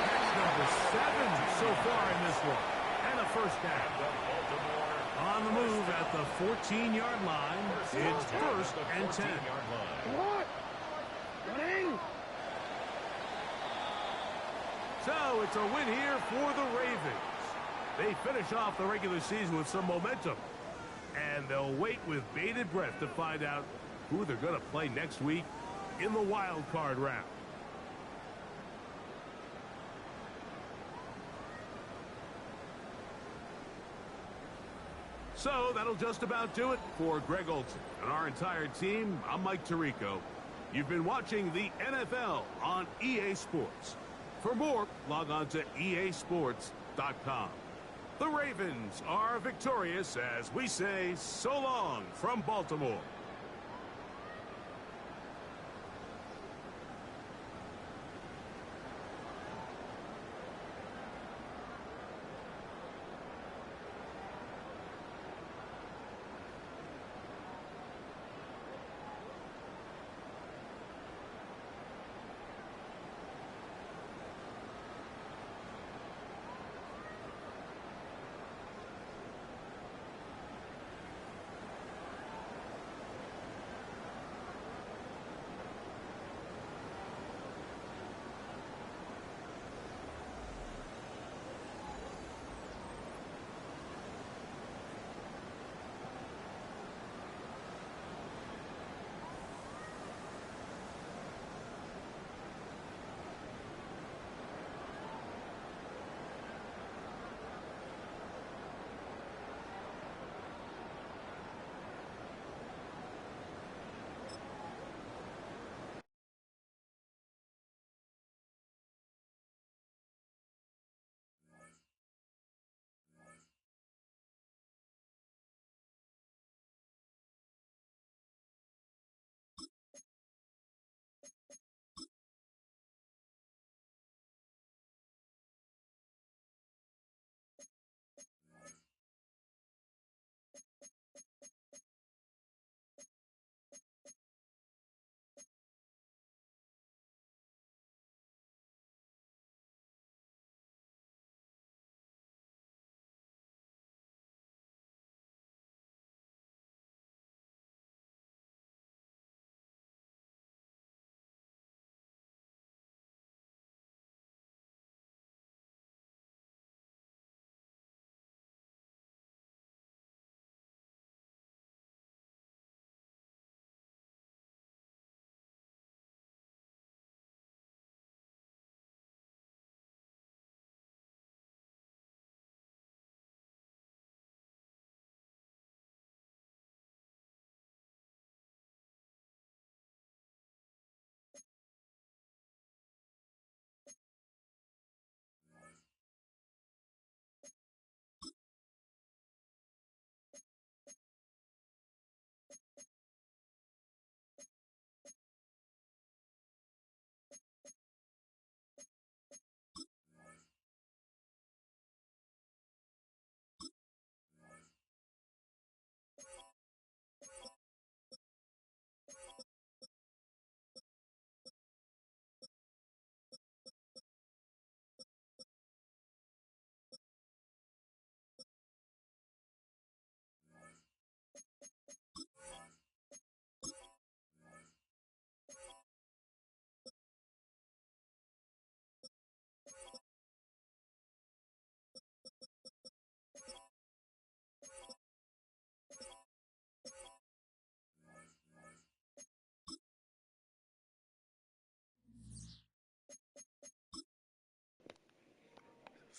That's number 7 so far in this one. And a first down. Baltimore On the move at the 14-yard line. It's first and 10. What? So it's a win here for the Ravens. They finish off the regular season with some momentum. And they'll wait with bated breath to find out who they're going to play next week in the wild card round. So that'll just about do it for Greg Olson and our entire team. I'm Mike Tirico. You've been watching the NFL on EA Sports. For more, log on to easports.com. The Ravens are victorious as we say so long from Baltimore.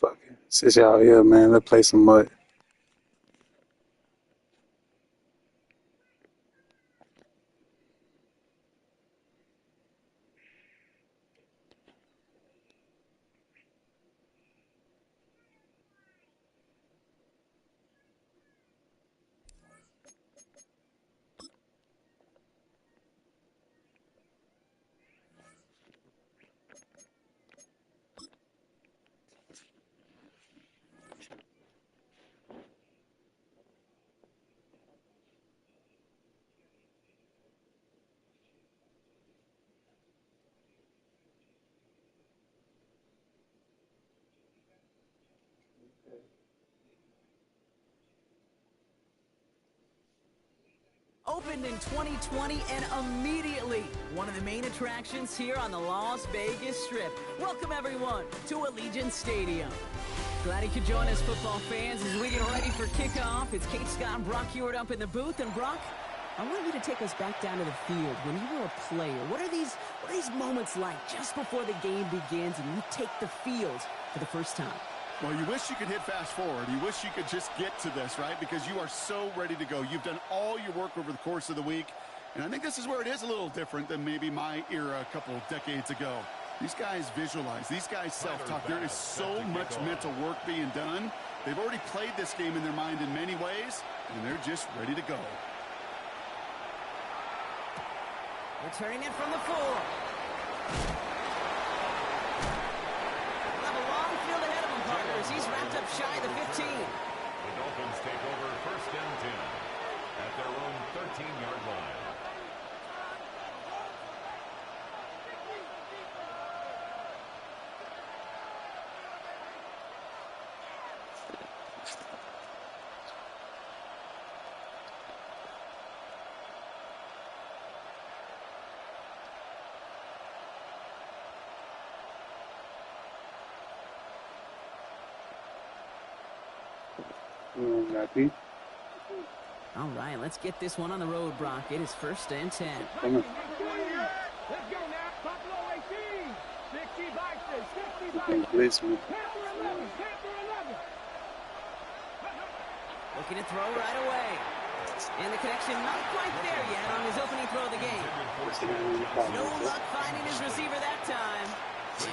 Fuck it. Since y'all here, man, let's play some mud. opened in 2020 and immediately one of the main attractions here on the Las Vegas Strip. Welcome, everyone, to Allegiant Stadium. Glad you could join us, football fans, as we get ready for kickoff. It's Kate, Scott, and Brock Hewitt up in the booth. And Brock, I want you to take us back down to the field. When you were a player, what are these moments like just before the game begins and you take the field for the first time? Well, you wish you could hit fast forward. You wish you could just get to this, right? Because you are so ready to go. You've done all your work over the course of the week. And I think this is where it is a little different than maybe my era a couple decades ago. These guys visualize. These guys self-talk. There is so much mental work being done. They've already played this game in their mind in many ways, and they're just ready to go. Returning it from the 4. Have a long field ahead of him, partners. He's wrapped up shy of the 15. The Dolphins take over 1st and 10 at their own 13-yard line. Happy. All right, let's get this one on the road, Brock. It is 1st and 10. Come on. Let's go now. Buffalo 18. 60 boxes. 60 You can boxes. place me. Panther 11. Panther 11. Looking to throw right away. And the connection not quite there yet on his opening throw of the game. No luck finding his receiver that time.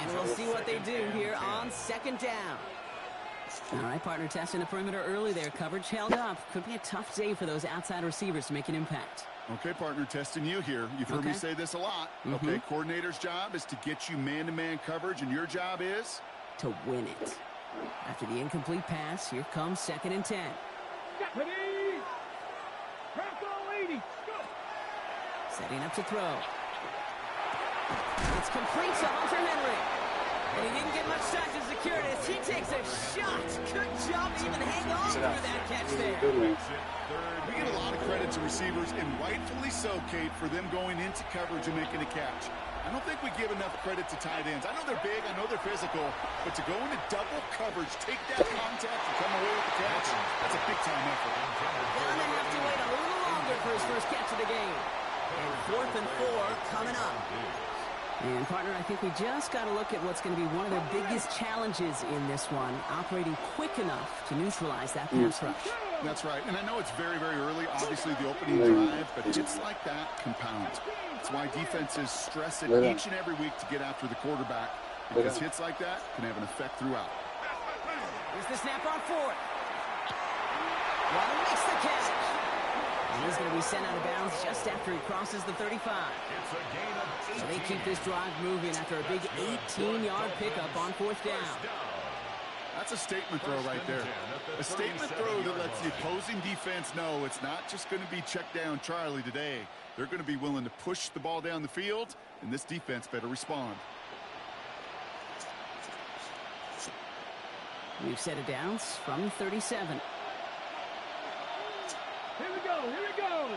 And we'll see what they do here on 2nd down. All right, partner, testing the perimeter early there. Coverage held up. Could be a tough day for those outside receivers to make an impact. Okay, partner, testing you here. You've heard me say this a lot. Okay, coordinator's job is to get you man-to-man coverage, and your job is? To win it. After the incomplete pass, here comes 2nd and 10. Ready. Bronco 80. Go. Setting up to throw. It's complete to Hunter Henry. And he didn't get much time to secure it as he takes a shot. Good job to even hang on through that catch there. We get a lot of credit to receivers, and rightfully so, Kate, for them going into coverage and making a catch. I don't think we give enough credit to tight ends. I know they're big, I know they're physical, but to go into double coverage, take that contact, and come away with the catch, that's a big-time effort. Gonna have to wait a little longer for his first catch of the game. And 4th and 4 coming up. And, partner, I think we just got to look at what's going to be one of their biggest challenges in this one, operating quick enough to neutralize that pass rush. That's right, and I know it's very, very early, obviously the opening drive, but hits like that compound. That's why defenses stress it each and every week to get after the quarterback, because hits like that can have an effect throughout. Here's the snap on 4th. One makes the catch. And he's going to be sent out of bounds just after he crosses the 35. It's a gain of 18. So they keep this drive moving after a big 18-yard pickup on 4th down. That's a statement throw right there. A statement throw that lets the opposing defense know it's not just going to be check down Charlie today. They're going to be willing to push the ball down the field, and this defense better respond. We've set it down from 37. Here we go. Here we go.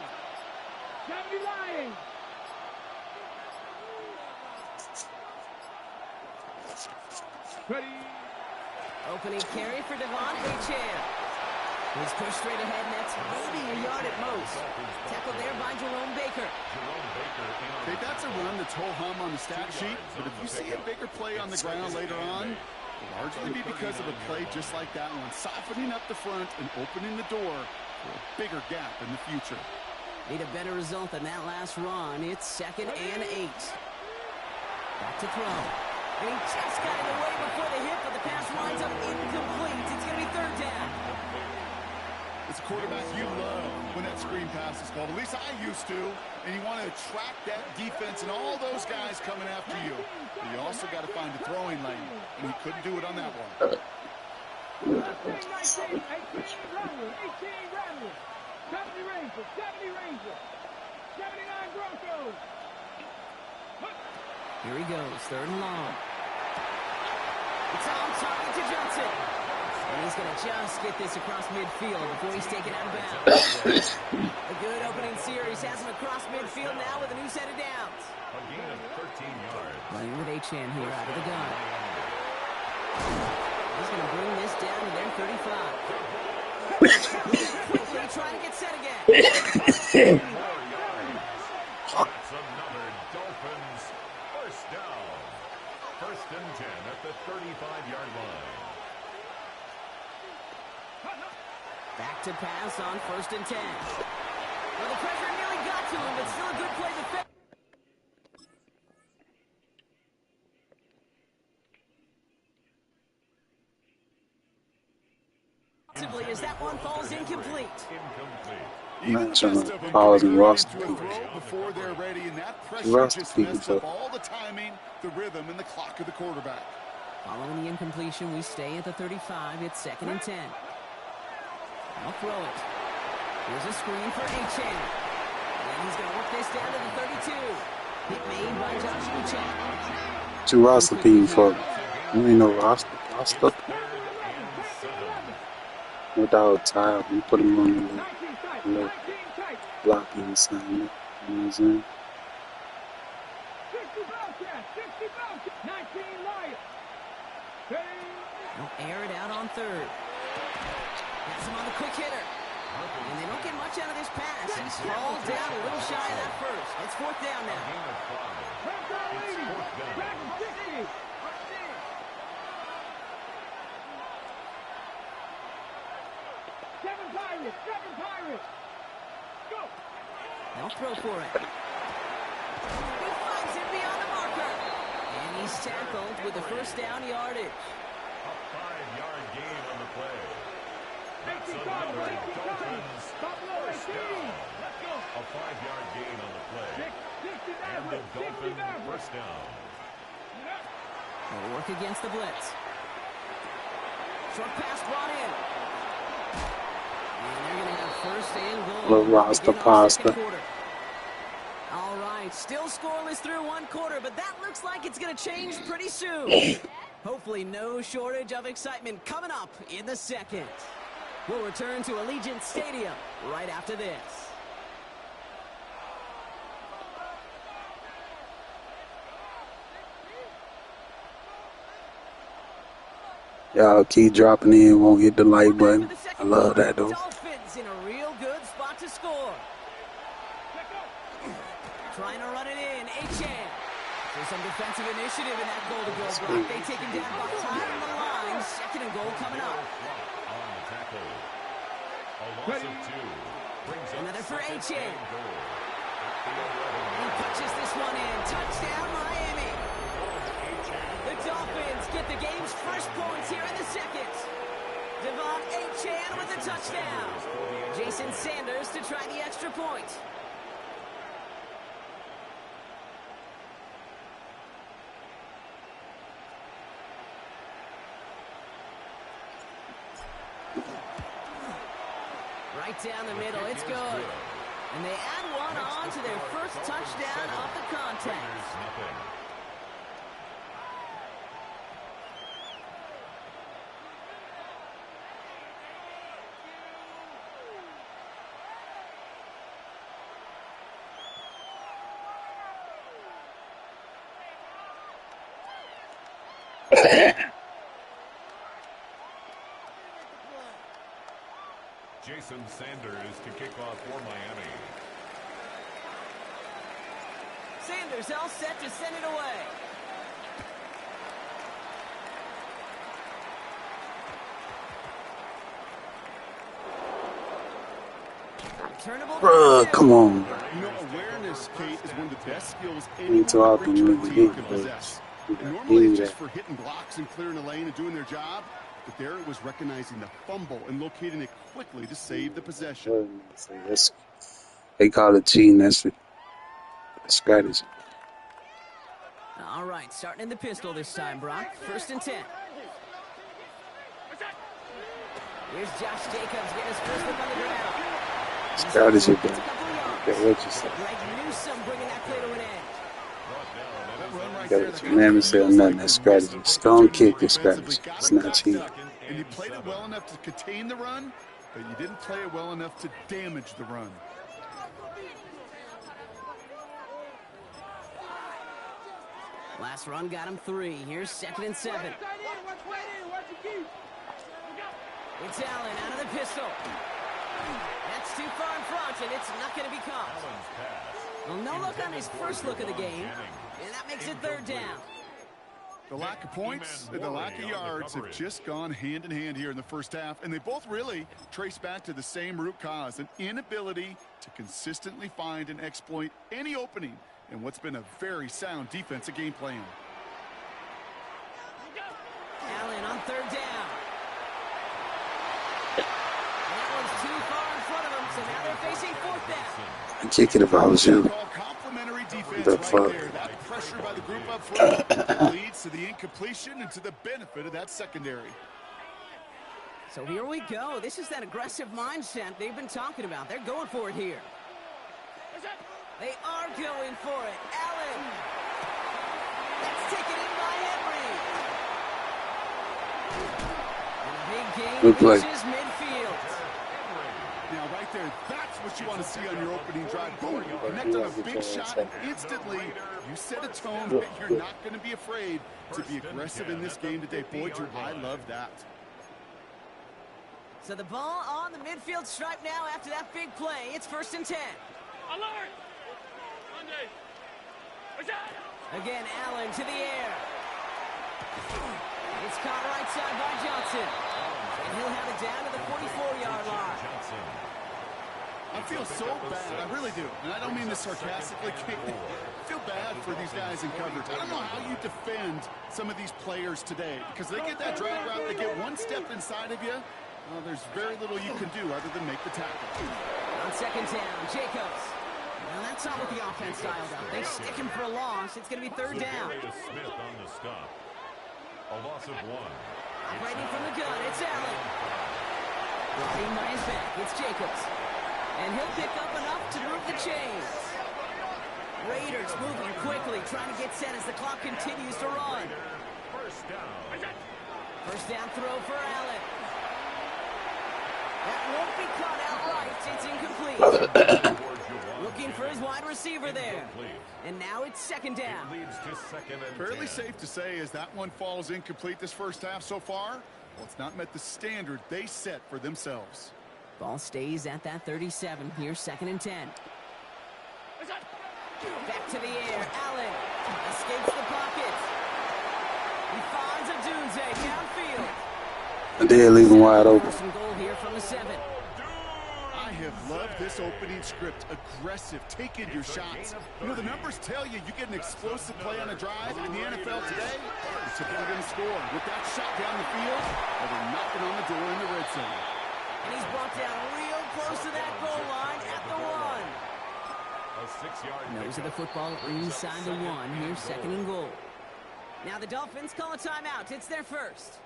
70 Lions. Ready. Opening carry for Devon Achane. He's pushed straight ahead, and that's maybe a yard at most. Tackled there by Jerome Baker. Okay, that's a run that's ho-hum on the stat sheet, but if you see a bigger play on the ground later on, it'll largely be because of a play just like that one, softening up the front and opening the door for a bigger gap in the future. Need a better result than that last run. It's 2nd and 8. Back to throw. And he just got it away before the hit, but the pass winds up incomplete. It's going to be 3rd down. As a quarterback, you love when that screen pass is called. At least I used to. And you want to attract that defense and all those guys coming after you. But you also got to find the throwing lane. And he couldn't do it on that one. 19, 18 Rattler. 18 Rattler. 70 Rangers. 70 Rangers. 79 Broncos. Here he goes, 3rd and long. It's on target to Johnson. And he's going to just get this across midfield before he's taken out of bounds. A good opening series has him across midfield now with a new set of downs. A gain of 13 yards. Playing with Achan here out of the gun. He's going to bring this down to their 35. Quickly try to get set again. 4 yards. That's another Dolphins first down. First and 10 at the 35-yard line. Back to pass on first and 10. Well, the pressure nearly got to him, but still a good play defense. As that one falls incomplete. Man, trying to pause and rust. Before they're ready, and that pressure just messed up all the timing, the rhythm, and the clock of the quarterback. Following the incompletion, we stay at the 35. It's second and 10. I'll throw it. Here's a screen for Achan. And he's going to work this down to the 32. Hit made by Josh Achan. Two roster team for you ain't no roster. Without Ty, we put him on the blocking assignment. You know what I'm saying? They'll air it out on third. Has him on the quick hitter. And they don't get much out of this pass. He's hauled down a little shy of that first. It's fourth down now. Seven Pirates. Go. They'll throw for it. He finds it beyond the marker. And he's tackled with the first down yardage. A 5-yard gain on the play. That's another Dolphins first down. A 5-yard gain on the play. And the Dolphins first down. They'll work against the blitz. Short pass brought in. And they're going to have first and goal. Little roster pasta. All right, still scoreless through one quarter, but that looks like it's going to change pretty soon. Hopefully no shortage of excitement coming up in the second. We'll return to Allegiant Stadium right after this. Y'all keep dropping in, won't hit the like button. I love that though. Dolphins in a real good spot to score. Trying to run it in, Achan. There's some defensive initiative in that goal-to-go block. They take him down by time on the line. Second and goal coming up. On the tackle. A loss of 2. Brings up Another for second Achan. and goal. He punches this one in. Touchdown, Miami. The Dolphins get the game's first points here in the second. Devon Achan with a touchdown. Jason Sanders to try the extra point. Right down the middle, it's good. And they add one on to their first touchdown off the contact. Jason Sanders to kick off for Miami. Sanders all set to send it away. Bruh, come on. You know, awareness, Kate, is one of the best skills Need any to out return the team league, can but possess. we Normally, need it's just that. for hitting blocks and clearing the lane and doing their job. But there it was recognizing the fumble and locating it quickly to save the possession. They call it cheating. That's strategy. All right, starting in the pistol this time, Brock. First and 10. Here's Josh Jacobs getting his first look on the ground. Strategy, bro. Okay, what you say? Greg Newsome bringing that play to an end. You gotta let your man say nothing. That's strategy. Stone kick is strategy. It's not cheating. And you played it well enough to contain the run, but you didn't play it well enough to damage the run. Last run got him 3. Here's 2nd and 7. It's Allen out of the pistol. That's too far in front, and it's not going to be caught. Well, no look on his first look of the game, and that makes it 3rd down. The lack of points and the lack of yards have just gone hand in hand here in the first half, and they both really trace back to the same root cause, an inability to consistently find and exploit any opening in what's been a very sound defensive game plan. Allen on 3rd down. And that one's too far in front of him, so now they're facing 4th down. I'd kick it if I was you. Complimentary defense The right fuck? there. That pressure by the group up front leads to the incompletion and to the benefit of that secondary. So here we go. This is that aggressive mindset they've been talking about. They're going for it here. They are going for it. Allen. That's taken in by Henry. And a big gain Good play. reaches midfield. Now, right there, that's what you want to see on your opening drive. Boom, connect on a big shot instantly. You set a tone that you're not going to be afraid to be aggressive in this game today. Boy, Drew, I love that. So the ball on the midfield stripe now after that big play. It's 1st and 10. Alert! Again, Allen to the air. It's caught right side by Johnson. And he'll have it down to the 44-yard line. I feel so bad. I really do. And I don't mean this sarcastically. I feel bad for these guys in coverage. I don't know how you defend some of these players today, because they get that drag route, they get one step inside of you. There's very little you can do other than make the tackle. On 2nd down, Jacobs. Well, that's not what the offense dialed up. They stick him for a loss. It's going to be 3rd down. Smith on the stop. A loss of 1. Operating from the gun, it's Allen. Riding by his back, it's Jacobs. And he'll pick up enough to move the chains. Raiders moving quickly, trying to get set as the clock continues to run. First down. 1st down throw for Allen. That won't be caught outright. It's incomplete. Looking for his wide receiver there. And now it's 2nd down. Leads to 2nd and Fairly 10. safe to say as that one falls incomplete this first half so far. Well, it's not met the standard they set for themselves. Ball stays at that 37. Here's 2nd and 10. Back to the air. Allen escapes the pocket. He finds a Dunze downfield. And they're leaving wide open. First and goal here from the 7. I have loved this opening script. Aggressive, taking your shots. You know, the numbers tell you get an explosive play on a drive. In the NFL today, you're typically going to score. With that shot down the field, or they're knocking on the door in the red zone. And he's brought down real close to that goal line at the 1. A 6-yard Nose of the football inside the 1. Here's 2nd and goal. Now the Dolphins call a timeout. It's their first.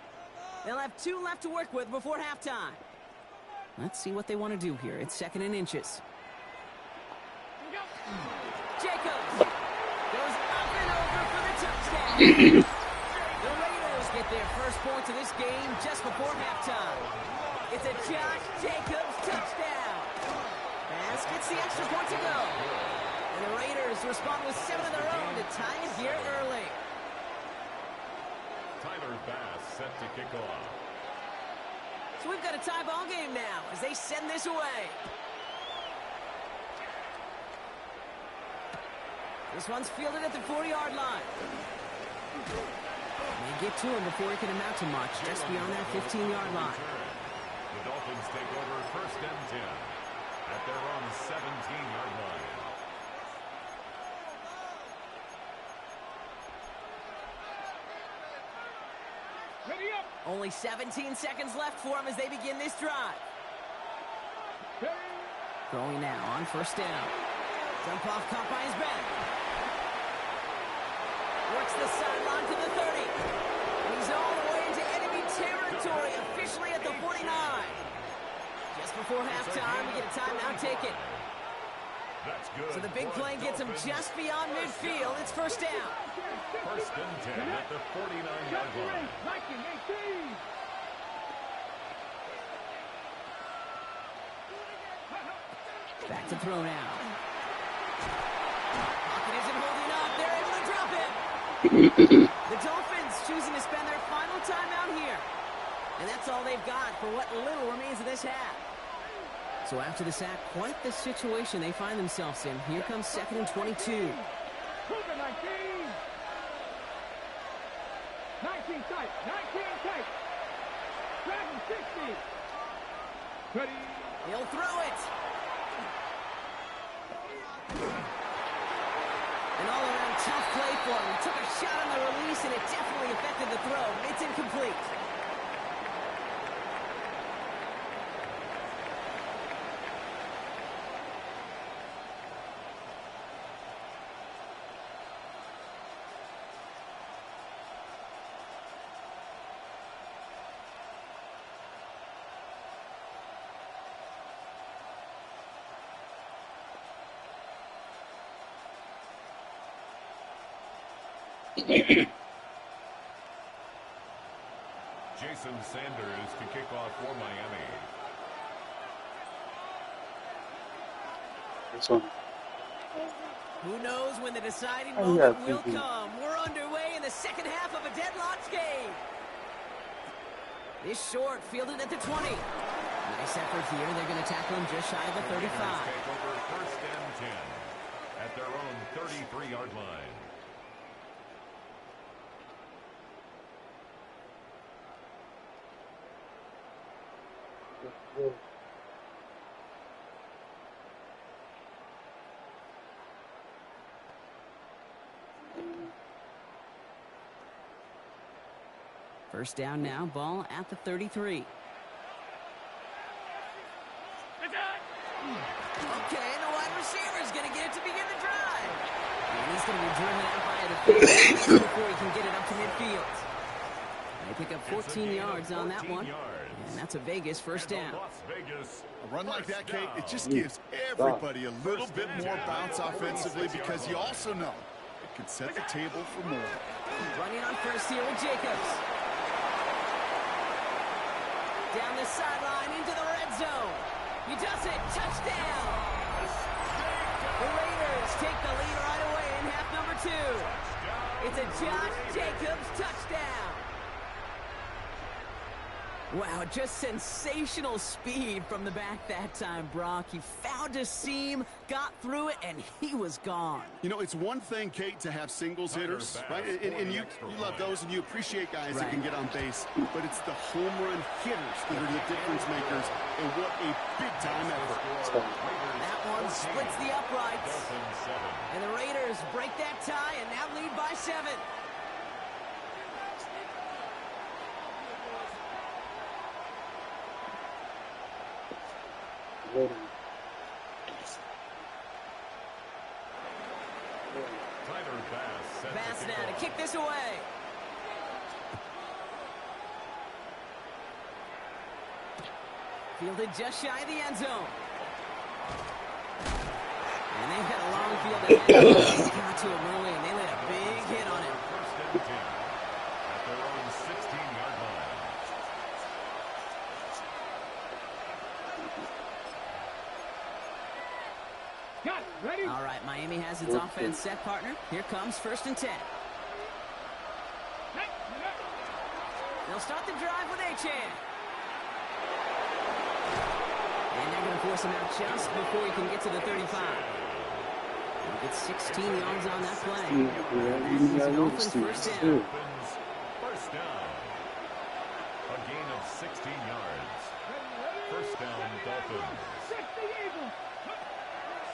They'll have 2 left to work with before halftime. Let's see what they want to do here. It's 2nd and inches. Jacobs goes up and over for the touchdown. The Raiders get their first points of this game just before halftime. It's a Josh Jacobs touchdown. Pass gets the extra point to go. And the Raiders respond with 7 of their own to tie it here early. Tyler Bass set to kick off. So we've got a tie ball game now as they send this away. This one's fielded at the 40-yard line. They get to him before he can amount to much, just beyond that 15-yard line. The Dolphins take over 1st and 10 at their own 17-yard line. Ready up. Only 17 seconds left for him as they begin this drive. Throwing now on 1st down. Jump off caught by his back. Works the sideline to the 30. And he's all the way into enemy territory, officially at the 49. Just before halftime, we get a timeout taken. That's good. So the big play gets him just beyond midfield. It's 1st down. 1st and 10 at the 49-yard line. Back to throw now. Pocket isn't holding up. They're able to drop it. The Dolphins choosing to spend their final timeout here. And that's all they've got for what little remains of this half. So after the sack, quite the situation they find themselves in. Here comes 2nd and 22. 19 tight. 19 tight. Dragon 60. Ready. He'll throw it. An all-around tough play for him. He took a shot on the release, and it definitely affected the throw. It's incomplete. Jason Sanders to kick off for Miami. This one. Who knows when the deciding Oh, moment yeah, will come. We're underway in the second half of a deadlocked game. This short, fielded at the 20. Nice effort here. They're going to tackle him just shy of the 35. Take over 1st and 10 at their own 33-yard line. First down now, ball at the 33. Okay, and the wide receiver's going to get it to begin the drive. And he's going to be driven out by a defender before he can get it up to midfield. They pick up 14 yards on that one. And that's a Vegas first down. A run like that, Kate, it just gives everybody a little bit more bounce offensively because you also know it could set the table for more. Running on first here with Jacobs. Down the sideline into the red zone. He does it. Touchdown. The Raiders take the lead right away in half number 2. It's a Josh Jacobs touchdown. Wow, just sensational speed from the back that time, Brock. He found a seam, got through it, and he was gone. You know, it's one thing, Kate, to have singles hitters, right? And you love those, and you appreciate guys that can get on base. But it's the home run hitters that are the difference makers, and what a big-time effort. That one splits the uprights. And the Raiders break that tie and now lead by 7. Bass now to kick this away. Fielded just shy of the end zone. And they've got a long field ahead. They got to him early, and they laid a big hit on him. First and 10 at their own 16-yard line. Got it. Ready? All right, Miami has its offense set, partner. Here comes 1st and 10. They'll start the drive with Achane. And they're going to force him out just before he can get to the 35. He gets 16 yards on that play. Dolphins first down. First down. A gain of 16 yards. First down, Dolphins.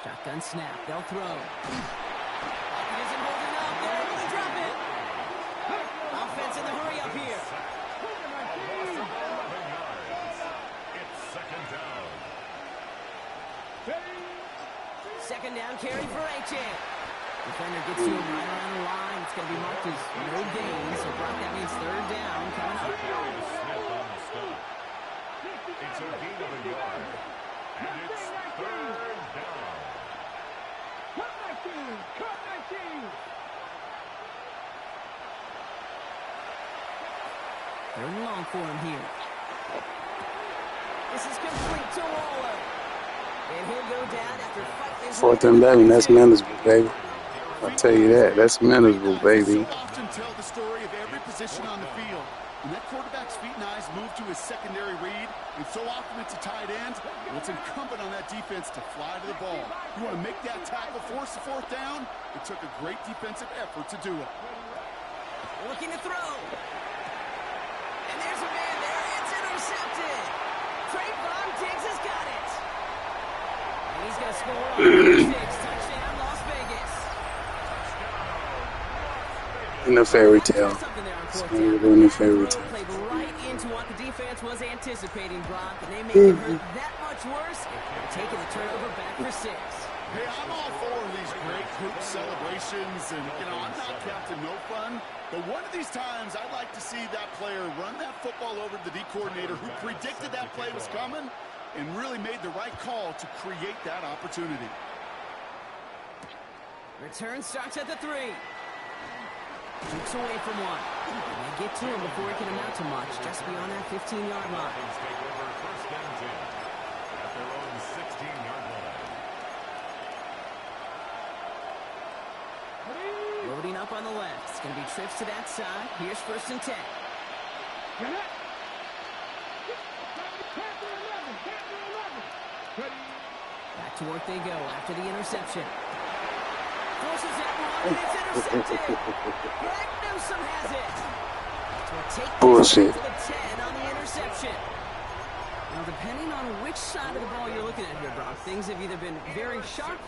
Shotgun snap. They'll throw. Pocket isn't holding up. They're able to drop it. Offense in the hurry up here. It's second down. Second down carry for Achane. Defender gets to him right around the line. It's going to be marked as no gain. So Brock, that means 3rd down coming up. Smith on the stop. It's a gain of a yard. And it's 3rd down. Cut 19. Cut 19. 3rd and long for him here. This is complete to Waller. And he'll go down after fighting his 4th and 11, that's manageable, baby. I'll tell you that. That's manageable, baby. So often tell the story of every position on the field. When that quarterback's feet and eyes move to his secondary read, and so often it's a tight end, well, it's incumbent on that defense to fly to the ball. You want to make that tackle, force the 4th down? It took a great defensive effort to do it. Looking to throw. And there's a man there. It's intercepted. Trayvon Diggs has got it. And he's going to score on 6. Touchdown, Las Vegas. In the fairy tale. In the fairy tale. Played right into what the defense was anticipating, Brock, and they make it hurt that much worse. They're taking the turnover back for 6. Hey, I'm all for these great group celebrations, and, you know, I'm not Captain No Fun, but one of these times I'd like to see that player run that football over to the D coordinator who predicted that play was coming and really made the right call to create that opportunity. Return starts at the 3. Jukes away from 1. They get to him before he can amount to much, just beyond that 15-yard line. Take over 1st and 10 at their own 16-yard line. Loading up on the left. It's going to be trips to that side. Here's 1st and 10. Back to work they go after the interception. Forces that one, and it's intercepted. Greg Newsome has it. So take Bullshit. to the 10 on the interception. Now, depending on which side of the ball you're looking at here, Brock, things have either been very sharp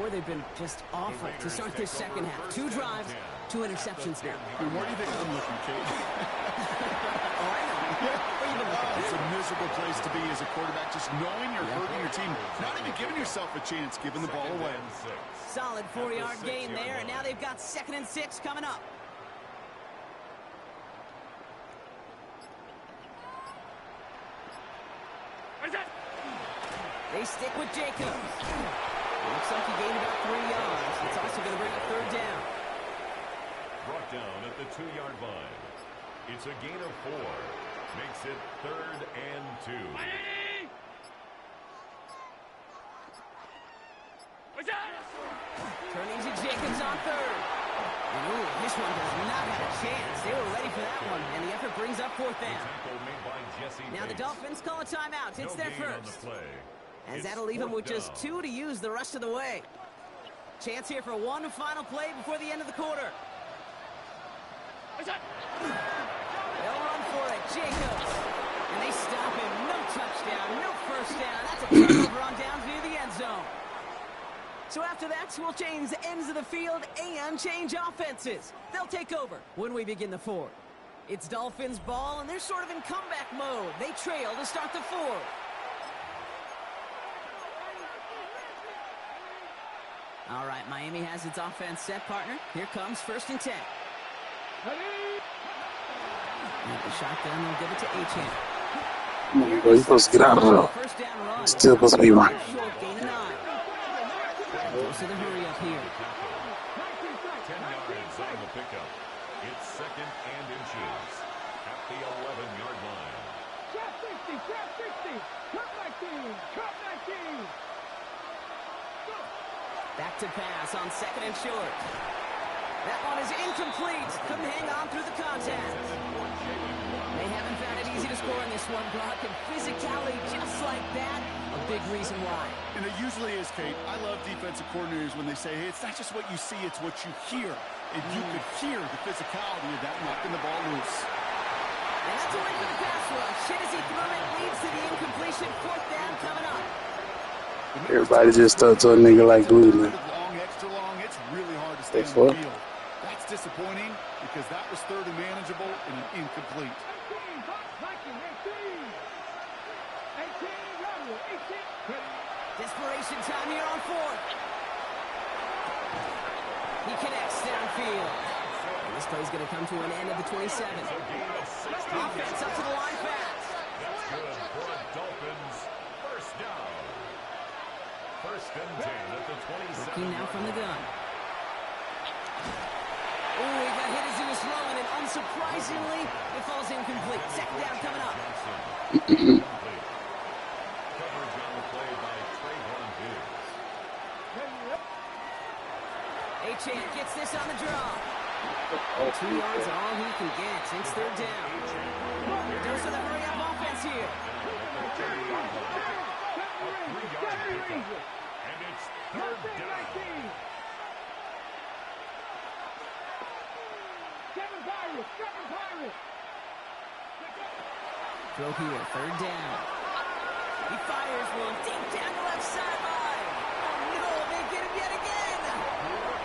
or they've been just awful to start this second half. 2 drives, 2 interceptions now. And where do you think I'm looking, Kate? Oh, I know. Where you been looking? It's a miserable place to be as a quarterback, just knowing you're hurting your team, not even giving yourself a chance, giving the ball away. Solid 4-yard gain there, and now they've got 2nd and 6 coming up. They stick with Jacobs. Looks like he gained about 3 yards. It's also going to bring up 3rd down. Brought down at the 2-yard line. It's a gain of 4. Makes it 3rd and 2. Turning to Jacobs on 3rd. And ooh, this one does not have a chance. They were ready for that one, and the effort brings up 4th down. Now the Dolphins call a timeout. It's their first. As that'll leave them with just 2 to use the rest of the way. Chance here for one final play before the end of the quarter. They'll run for it. Jacobs. And they stop him. No touchdown. No first down. That's a turnover on downs near the end zone. So after that, we'll change the ends of the field and change offenses. They'll take over when we begin the 4th. It's Dolphins ball, and they're sort of in comeback mode. They trail to start the 4th. All right, Miami has its offense set, partner. Here comes 1st and 10. And the shotgun, they'll give it to Achane. Come on, bro. You're supposed to get out of there. First down run. Still supposed to be running. Short gain of 9. Goes to the hurry up here. 10 yards on the pickup. It's 2nd and inches at the 11-yard line. Trap 60, trap 60. Cut 19, cut 19. Back to pass on 2nd and short. That one is incomplete. Couldn't hang on through the contact. They haven't found it easy to score in this one, Brock, and physicality just like that, a big reason why. And it usually is, Kate. I love defensive coordinators when they say, hey, it's not just what you see, it's what you hear. And you could hear the physicality of that knocking the ball loose. And that's a win for the pass rush. Shit as he threw it, leads to the incompletion. 4th down coming up. Everybody just stuck to a nigga like glue, man. Long, extra long, it's really hard to stay That's on the what? field. That's disappointing because that was 3rd and manageable and an incomplete. 18, box, Viking, 18. 18, Rebel, 18. Desperation time here on 4th. He connects downfield. And this play's going to come to an end at the 27. Offense up to the line fast. That's good for the Dolphins. First down. 1st and 10 at the 27. Looking now from the gun. Oh, he got hit as he was throwing, and unsurprisingly, it falls incomplete. 2nd down coming up. Coverage on the play by Trayvon Chant gets this on the draw. 2 yards are all he can get. It's third down. Goes to the hurry-up offense here. And it's third down. Throw here, third down. He fires one deep down the left sideline. Oh no, they get it yet again.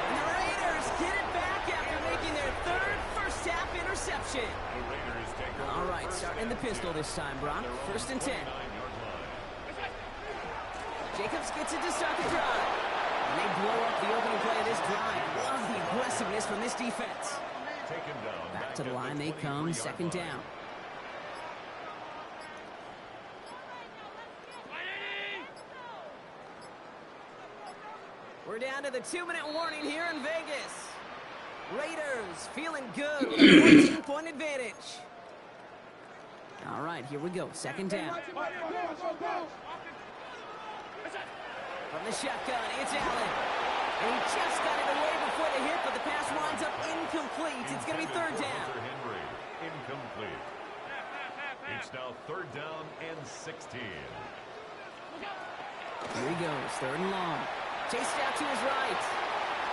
And the Raiders get it back after making their third first-half interception. All right, starting the pistol this time, Brock. 1st and 10. Jacobs gets it to start the drive. And they blow up the opening play of this drive. Love the aggressiveness from this defense. Back to the line they come, 2nd down. We're down to the 2-minute warning here in Vegas. Raiders feeling good with a 14-point advantage. All right, here we go. 2nd down. From the shotgun, it's Allen. And he just got it away before the hit, but the pass winds up incomplete. It's going to be 3rd down. Incomplete. It's now 3rd down and 16. Here he goes, 3rd and long. Chased out to his right.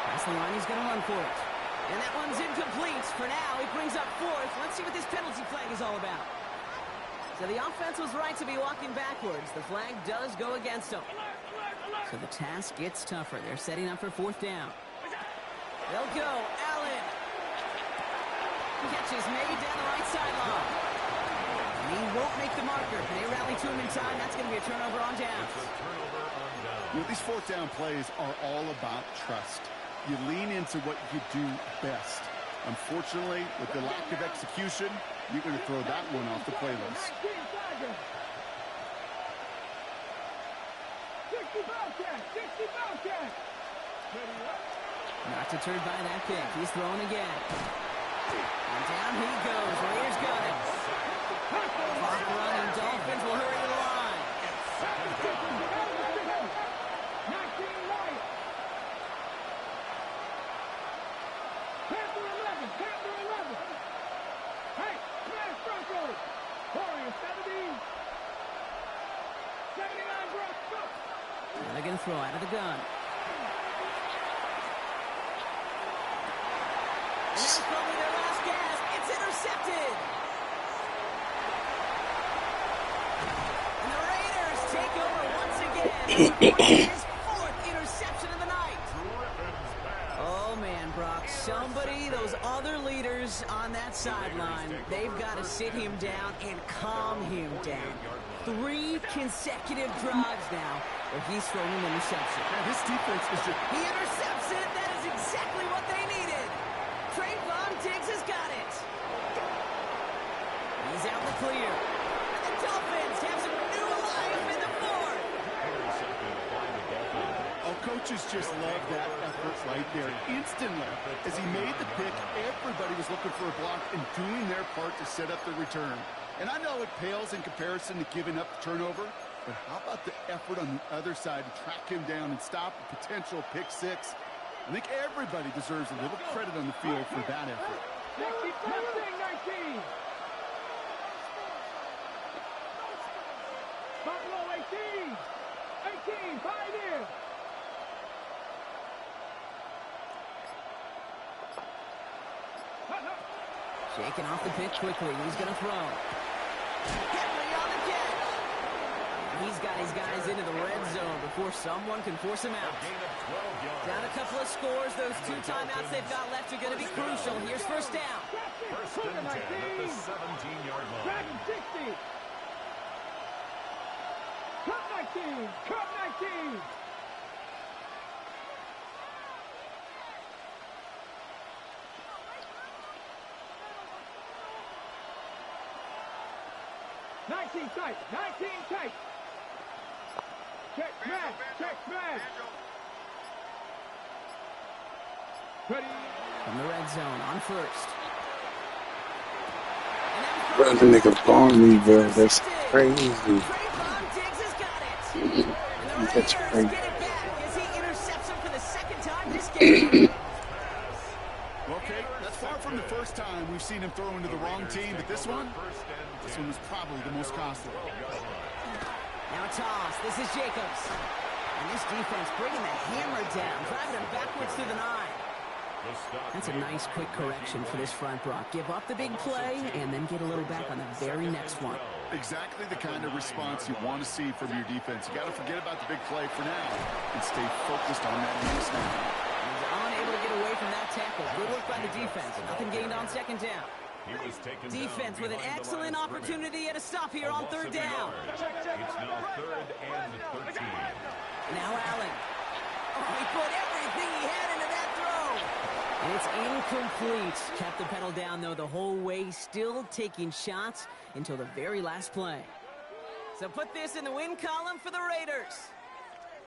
Past the line, he's going to run for it. And that one's incomplete. For now, he brings up 4th. Let's see what this penalty flag is all about. So the offense was right to be walking backwards. The flag does go against them. So the task gets tougher. They're setting up for 4th down. They'll go. Allen. Catch is made down the right sideline. And he won't make the marker. They rally to him in time. That's going to be a turnover on downs. You know, these 4th down plays are all about trust. You lean into what you do best. Unfortunately, with the lack of execution, you're going to throw that one off the playlist. Not deterred by that pick. He's throwing again. And down he goes. Raiders got it. Clock running. Dolphins will hurry to the line. Now they're going to throw out of the gun. And that's probably their last gas. It's intercepted. And the Raiders take over once again. His 4th interception of the night. Oh, man, Brock. Somebody, those other leaders on that sideline, they've got to sit him down and calm him down. 3 consecutive drives now where he's thrown an interception. Man, this defense is just... He intercepts it. That is exactly what they needed. Trayvon Diggs has got it. He's out in the clear. And the Dolphins have some new life in the 4th. Oh, coaches just love that effort right there. Instantly, as he made the pick, everybody was looking for a block and doing their part to set up the return. And I know it pales in comparison to giving up the turnover, but how about the effort on the other side to track him down and stop a potential pick 6? I think everybody deserves a little credit on the field for that effort. 19. Buffalo 18. 18, 5 in. Shaking off the pitch quickly. He's going to throw. Henry on the catch. He's got his guys into the red zone before someone can force him out. Down a couple of scores. Those 2 timeouts they've got left are going to be crucial. Here's 1st down. 1st and 10 at the 17-yard line. 60. Cut 19. Cut 19. Tight. 19 tight. Check smash. Check smash. Ready. From the red zone on 1st. Bro, the nigga balling, bro. That's crazy. Trayvon Diggs has got it. And the That's Raiders crazy. get it back as he intercepts him for the 2nd time this game. from the first time we've seen him throw into the wrong team, but this one was probably the most costly. Now a toss. This is Jacobs. And this defense bringing the hammer down, driving him backwards through the 9. That's a nice quick correction for this front, Brock. Give up the big play and then get a little back on the very next one. Exactly the kind of response you want to see from your defense. You got to forget about the big play for now and stay focused on that next snap. He's unable to get away from that tackle. Good work by the defense. Nothing gained on second down. Defense with an excellent opportunity at a stop here on third down. It's now 3rd and 13. Now Allen. Oh, he put everything he had into that throw. It's incomplete. Kept the pedal down, though, the whole way, still taking shots until the very last play. So put this in the win column for the Raiders.